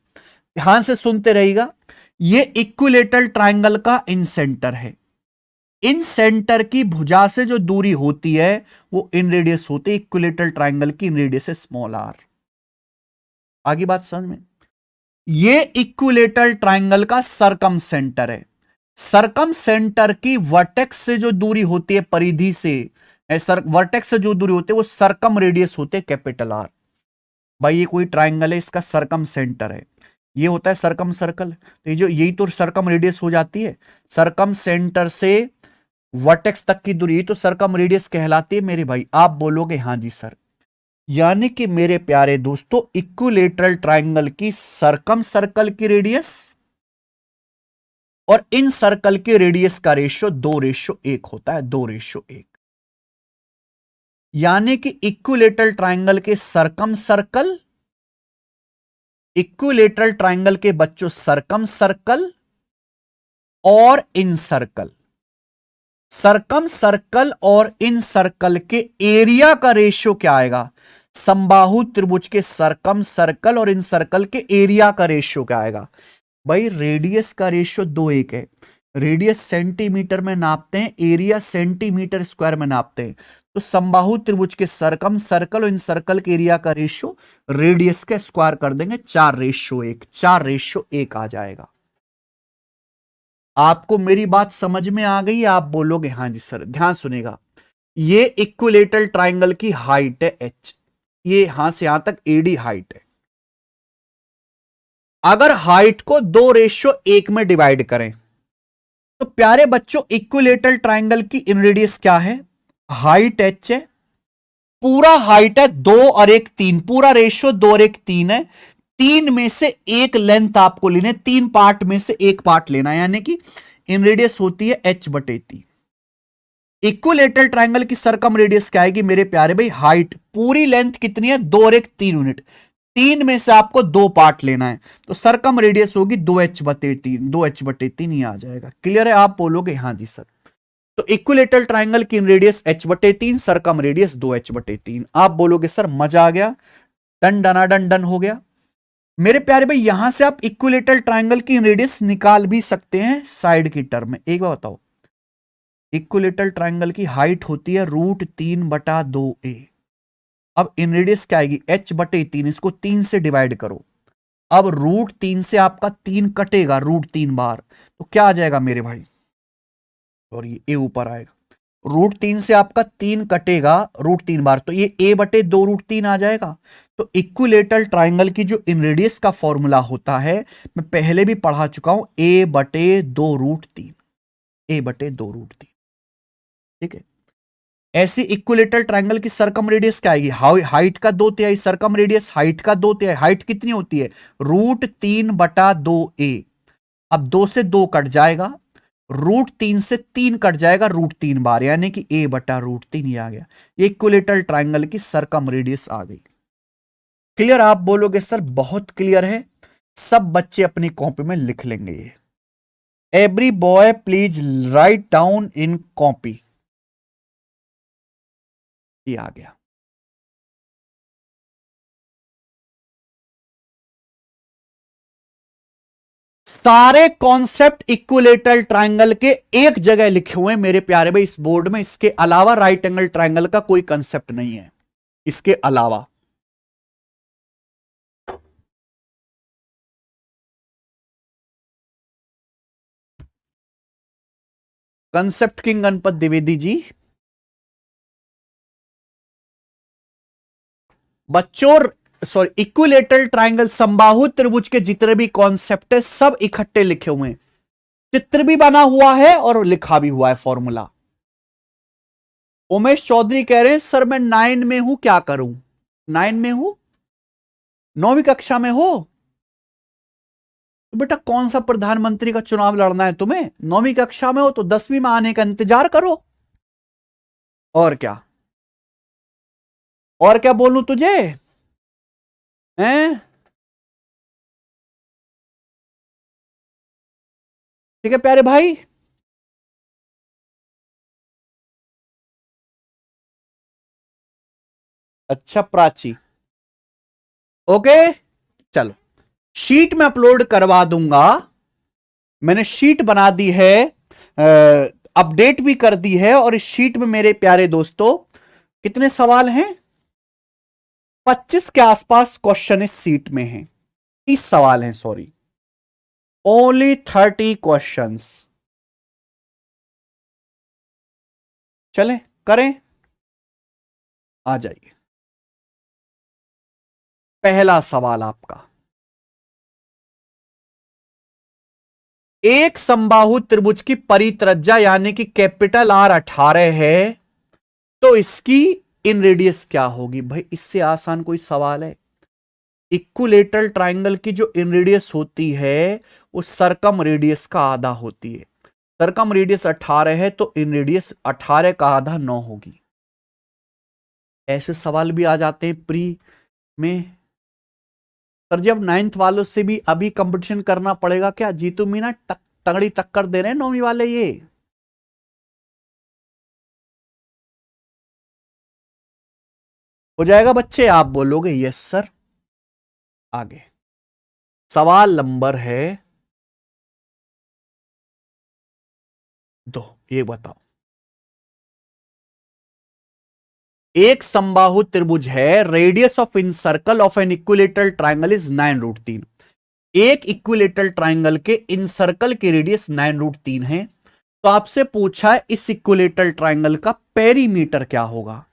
A: ध्यान से सुनते रहिएगा। ये इक्विलेटरल ट्रायंगल का इन सेंटर है, इन सेंटर की भुजा से जो दूरी होती है वो इन रेडियस होती है। इक्विलेटरल ट्रायंगल की इन रेडियस है स्मॉल r। आगे बात समझ में? ये इक्विलेटरल ट्रायंगल का सरकम सेंटर है। सरकम सेंटर की वर्टेक्स से जो दूरी होती है, परिधि से, वर्टेक्स से जो दूरी होती है वो सरकम रेडियस होते हैं कैपिटल R। भाई ये कोई ट्रायंगल है, इसका सरकम सेंटर है, ये होता है सरकम सर्कल, तो यही तो सरकम रेडियस हो जाती है। सरकम सेंटर से वर्टेक्स तक की दूरी तो सरकम रेडियस कहलाती है मेरे भाई। आप बोलोगे हां जी सर। यानी कि मेरे प्यारे दोस्तों, इक्विलेटरल ट्रायंगल की सरकम सर्कल की रेडियस और इन सर्कल के रेडियस का रेशियो 2:1 होता है, 2:1। यानी कि इक्विलेटरल ट्रायंगल के सरकम सर्कल, इक्विलेटरल ट्रायंगल के बच्चों सरकम सर्कल और इन सर्कल, सरकम सर्कल और इन सर्कल के एरिया का रेशियो क्या आएगा? समबाहु त्रिभुज के सरकम सर्कल और इन सर्कल के एरिया का रेशियो क्या आएगा? भाई रेडियस का रेशियो 2:1 है। रेडियस सेंटीमीटर में नापते हैं, एरिया सेंटीमीटर स्क्वायर में नापते हैं। तो समबाहु त्रिभुज के सरकम सर्कल और इन सर्कल के एरिया का रेशियो रेडियस का स्क्वायर कर देंगे, 4:1, 4:1 आ जाएगा। आपको मेरी बात समझ में आ गई? आप बोलोगे हां जी सर। ध्यान सुनेगा, ये इक्विलेटरल ट्रायंगल की हाइट है h, ये यहां से यहां तक AD हाइट है। अगर हाइट को 2:1 में डिवाइड करें तो प्यारे बच्चों इक्विलेटरल ट्रायंगल की इन रेडियस क्या है? हाइट h है, पूरा हाइट है 2 और 1 3, पूरा रेशियो 2 और 1 3 है। 3 में से एक लेंथ आपको लेने, 3 पार्ट में से एक पार्ट लेना, यानी कि इन रेडियस होती है h/3। इक्विलेटरल ट्रायंगल की सरकम रेडियस क्या आएगी मेरे प्यारे भाई? हाइट, पूरी लेंथ कितनी है? 2 और 1 3 यूनिट, 3 में से आपको 2 पार्ट लेना है, तो सरकम रेडियस होगी 2h/3, 2h/3 ही आ जाएगा। क्लियर है? आप बोलोगे हाँ जी सर। तो इक्विलेटरल ट्रायंगल की रेडियस h/3, सरकम रेडियस 2h/3। आप बोलोगे सर मजा आ गया, डन डना डन डन हो गया। मेरे प्यारे भाई यहां से आप इक्विलेटरल ट्रायंगल की रेडियस निकाल भी सकते हैं साइड की टर्म में। एक बार बताओ, इक्विलेटरल ट्रायंगल की हाइट होती है √3/2a। अब इन रेडियस क्या आएगी? h/3, इसको 3 से डिवाइड करो। अब √3 से आपका 3 कटेगा √3 बार, तो क्या आ जाएगा मेरे भाई? और ये a ऊपर आएगा, √3 से आपका 3 कटेगा √3 बार, तो ये a/2 √3 आ जाएगा। तो इक्विलेटरल ट्रायंगल की जो इन रेडियस का फॉर्मूला होता है, मैं पहले भी पढ़ा चुका हूं, a/2 √3, a/2 √3। ठीक है? ऐसी इक्विलेटरल ट्रायंगल की सरकम रेडियस क्या आएगी? हाइट का 2/3, सरकम रेडियस हाइट का 2/3। हाइट कितनी होती है? √3/2a। अब 2 से 2 कट जाएगा, √3 से 3 कट जाएगा √3 बार, यानी कि a/√3 ही आ गया। ये इक्विलेटरल ट्रायंगल की सरकम रेडियस आ गई। क्लियर? आप बोलोगे सर बहुत क्लियर है। सब बच्चे अपनी कॉपी में लिख लेंगे ये। Every boy please write down in copy. ये आ गया। सारे कॉन्सेप्ट इक्विलेटरल ट्रायंगल के एक जगह लिखे हुए हैं मेरे प्यारे भाई इस बोर्ड में। इसके अलावा राइट एंगल ट्रायंगल का कोई कंसेप्ट नहीं है इसके अलावा। कंसेप्ट किंग गणपत द्विवेदी जी, बच्चों सॉरी, इक्विलेटरल ट्रायंगल समबाहु त्रिभुज के जितने भी कॉन्सेप्ट है सब इकट्ठे लिखे हुए हैं, चित्र भी बना हुआ है और लिखा भी हुआ है फॉर्मूला। उमेश चौधरी कह रहे हैं सर मैं 9 में हूं, क्या करूं? 9 में हूं, 9वीं कक्षा में हो तो बेटा कौन सा प्रधानमंत्री का चुनाव लड़ना है तुम्हें? 9वीं कक्षा में हो तो 10वीं में आने का इंतजार करो। और क्या, और क्या बोलूं तुझे? हैं? ठीक है प्यारे भाई। अच्छा प्राची, ओके चलो, शीट में अपलोड करवा दूंगा। मैंने शीट बना दी है, अपडेट भी कर दी है, और इस शीट में मेरे प्यारे दोस्तों कितने सवाल हैं? 25 के आसपास क्वेश्चन इस सीट में हैं। 30 सवाल हैं, सॉरी, ओनली 30 क्वेश्चंस। चलें करें, आ जाइए। पहला सवाल आपका, एक समबाहु त्रिभुज की परित्रज्या यानी कि कैपिटल R 18 है, तो इसकी इन रेडियस क्या होगी? भाई इससे आसान कोई सवाल है? इक्विलेटरल ट्रायंगल की जो इन रेडियस होती है वो सरकम रेडियस का आधा होती है। सरकम रेडियस 18 है तो इन रेडियस 18 का आधा 9 होगी। ऐसे सवाल भी आ जाते हैं प्री में। सर जी अब 9th वालों से भी अभी कंपटीशन करना पड़ेगा क्या? जीतू मीना तगड़ी टक्कर दे रहे हैं 9वीं वाले ये। हो जाएगा बच्चे? आप बोलोगे यस सर। आगे सवाल नंबर है 2, ये बताओ, एक समबाहु त्रिभुज है, radius of in circle of an equilateral triangle is 9√3। एक इक्विलेटरल ट्रायंगल के इन सर्कल की रेडियस 9√3 है, तो आपसे पूछा है इस इक्विलेटरल ट्रायंगल का पेरीमीटर क्या होगा।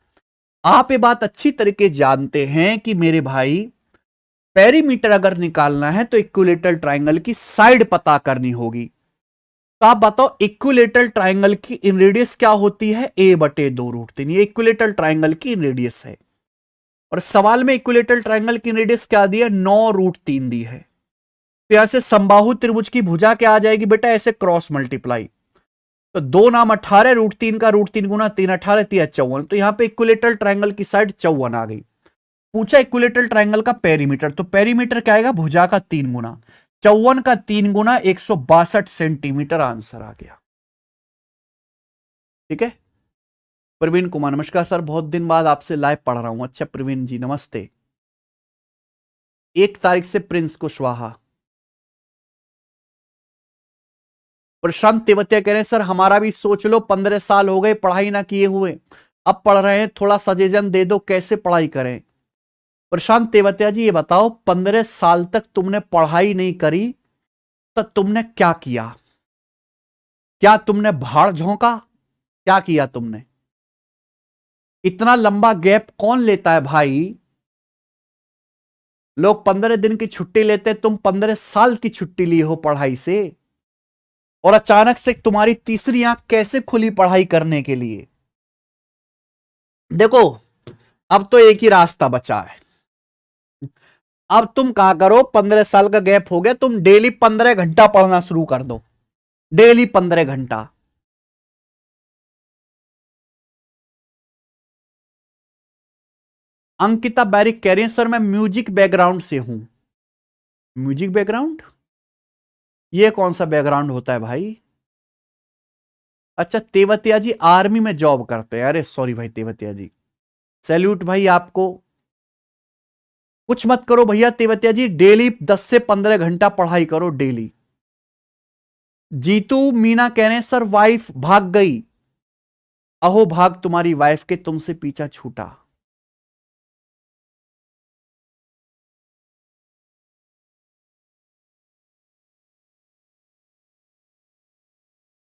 A: आप ये बात अच्छी तरीके जानते हैं कि मेरे भाई पेरीमीटर अगर निकालना है तो इक्विलेटरल ट्रायंगल की साइड पता करनी होगी। तो आप बताओ इक्विलेटरल ट्रायंगल की इन रेडियस क्या होती है? a/2√3। ये इक्विलेटरल ट्रायंगल की इन रेडियस है, और सवाल में इक्विलेटरल ट्रायंगल की रेडियस क्या दी है? 9√3 दी है। तो यहां से समबाहु त्रिभुज की भुजा क्या आ जाएगी बेटा? ऐसे क्रॉस मल्टीप्लाई, तो 2 नाम 18, √3 का √3 गुना 3 18 3 54। तो यहां पे इक्विलेटरल ट्रायंगल की साइड 54 आ गई। पूछा इक्विलेटरल ट्रायंगल का पेरीमीटर, तो पेरीमीटर क्या आएगा, भुजा का 3 गुना 54 का 3 गुना 162 सेंटीमीटर आंसर आ गया। ठीक है। प्रवीण कुमार, नमस्कार सर, बहुत दिन बाद आपसे लाइव पढ़ रहा हूं। अच्छा प्रवीण जी नमस्ते। 1 तारीख से प्रिंस कुशवाहा। प्रशांत तेवतिया कह रहे हैं सर हमारा भी सोच लो, 15 साल हो गए पढ़ाई ना किए हुए, अब पढ़ रहे हैं, थोड़ा सजेशन दे दो कैसे पढ़ाई करें। प्रशांत तेवतिया जी ये बताओ, 15 साल तक तुमने पढ़ाई नहीं करी तो तुमने क्या किया? क्या तुमने भाड़ झोंका? क्या किया तुमने? इतना लंबा गैप कौन लेता है भाई? लोग 15 दिन की छुट्टी लेते, तुम 15 साल की छुट्टी ली हो पढ़ाई से, और अचानक से तुम्हारी तीसरी आंख कैसे खुली पढ़ाई करने के लिए? देखो अब तो एक ही रास्ता बचा है। अब तुम क्या करो, 15 साल का गैप हो गया, तुम डेली 15 घंटा पढ़ना शुरू कर दो, डेली 15 घंटा। अंकिता बैरिक कह रही है सर मैं म्यूजिक बैकग्राउंड से हूं। म्यूजिक बैकग्राउंड, ये कौन सा बैकग्राउंड होता है भाई? अच्छा तेवतिया जी आर्मी में जॉब करते हैं, अरे सॉरी भाई तेवतिया जी, सैल्यूट भाई आपको। कुछ मत करो भैया तेवतिया जी, डेली 10 से 15 घंटा पढ़ाई करो डेली। जीतू मीना कह रहे हैं सर वाइफ भाग गई। अहो भाग तुम्हारी वाइफ के, तुमसे पीछा छूटा।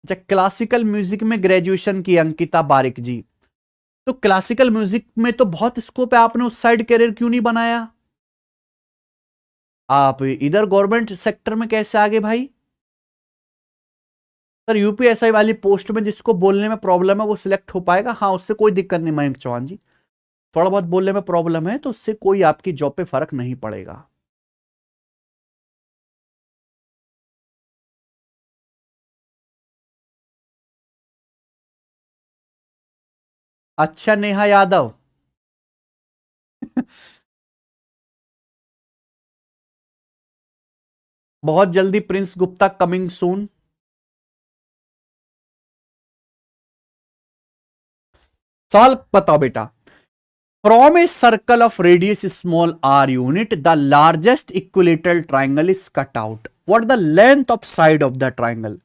A: अच्छा क्लासिकल म्यूजिक में ग्रेजुएशन की अंकिता बारिक जी, तो क्लासिकल म्यूजिक में तो बहुत स्कोप है, आपने उस साइड करियर क्यों नहीं बनाया? आप इधर गवर्नमेंट सेक्टर में कैसे आगे भाई? सर यूपीएसआई वाली पोस्ट में जिसको बोलने में प्रॉब्लम है वो सिलेक्ट हो पाएगा? हाँ उससे कोई दिक्कत नहीं मयंक चौहान जी, थोड़ा बहुत बोलने में प्रॉब्लम है तो उससे कोई आपकी जॉब पे फर्क नहीं पड़ेगा। अच्छा नेहा यादव बहुत जल्दी प्रिंस गुप्ता कमिंग सून। सवाल बताओ बेटा, from a circle of radius small r unit the largest equilateral triangle is cut out, what the length of side of the triangle.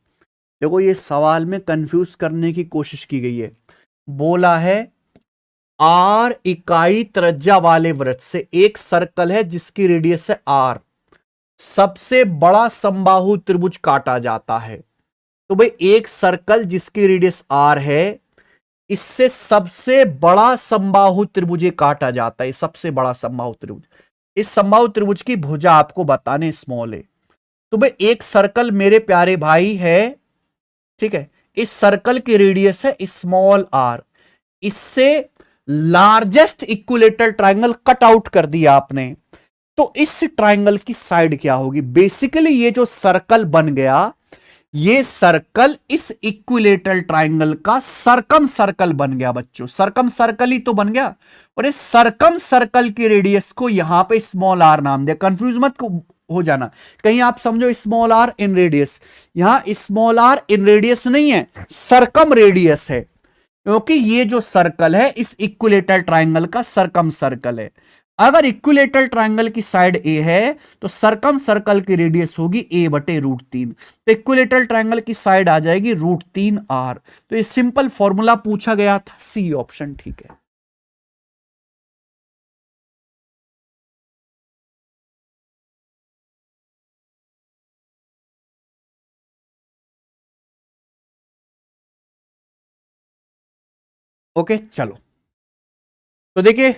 A: देखो ये सवाल में कंफ्यूज करने की कोशिश की गई है। बोला है आर इकाई त्रिज्या वाले वृत्त से एक सर्कल है जिसकी रेडियस है आर, सबसे बड़ा समबाहु त्रिभुज काटा जाता है। तो भाई एक सर्कल जिसकी रेडियस आर है, इससे सबसे बड़ा समबाहु त्रिभुज काटा जाता है, सबसे बड़ा समबाहु त्रिभुज। इस समबाहु त्रिभुज की भुजा आपको बताने स्मॉल है। तो भाई एक सर्कल मेरे प्यारे भाई है, ठीक है, इस सर्कल की रेडियस है स्मॉल आर, इससे largest equilateral triangle cut out कर दिया आपने। तो इस ट्राइंगल की साइड क्या होगी? बेसिकली ये जो सर्कल बन गया, ये सर्कल इस इक्विलेटरल ट्राइंगल का सरकम सर्कल बन गया बच्चों, सरकम सर्कल ही तो बन गया। और इस सरकम सर्कल की रेडियस को यहां पे स्मॉल आर नाम दिया। कंफ्यूज मत हो जाना, कहीं आप समझो स्मॉल आर इन रेडियस, यहां स्मॉल आर इन रेडियस नहीं है, सरकम रेडियस है, क्योंकि ये जो सर्कल है इस इक्विलेटरल ट्राइंगल का सरकम सर्कल है। अगर इक्विलेटरल ट्राइंगल की साइड ए है तो सरकम सर्कल की रेडियस होगी a/√3, तो इक्विलेटरल ट्राइंगल की साइड आ जाएगी √3r। तो ये सिंपल फॉर्मूला पूछा गया था, सी ऑप्शन ठीक है। ओके चलो, तो देखिए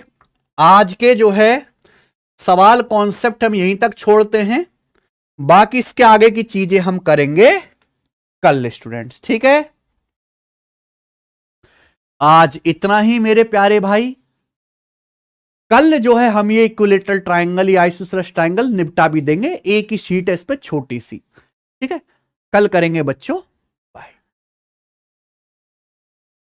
A: आज के जो है सवाल कॉन्सेप्ट हम यहीं तक छोड़ते हैं, बाकी इसके आगे की चीजें हम करेंगे कल स्टूडेंट्स, ठीक है। आज इतना ही मेरे प्यारे भाई, कल जो है हम ये इक्विलेटरल ट्राइंगल या आइसोसेलेस ट्राइंगल निपटा भी देंगे, एक ही शीट है इस पे छोटी सी, ठीक है। कल करेंगे बच्चों,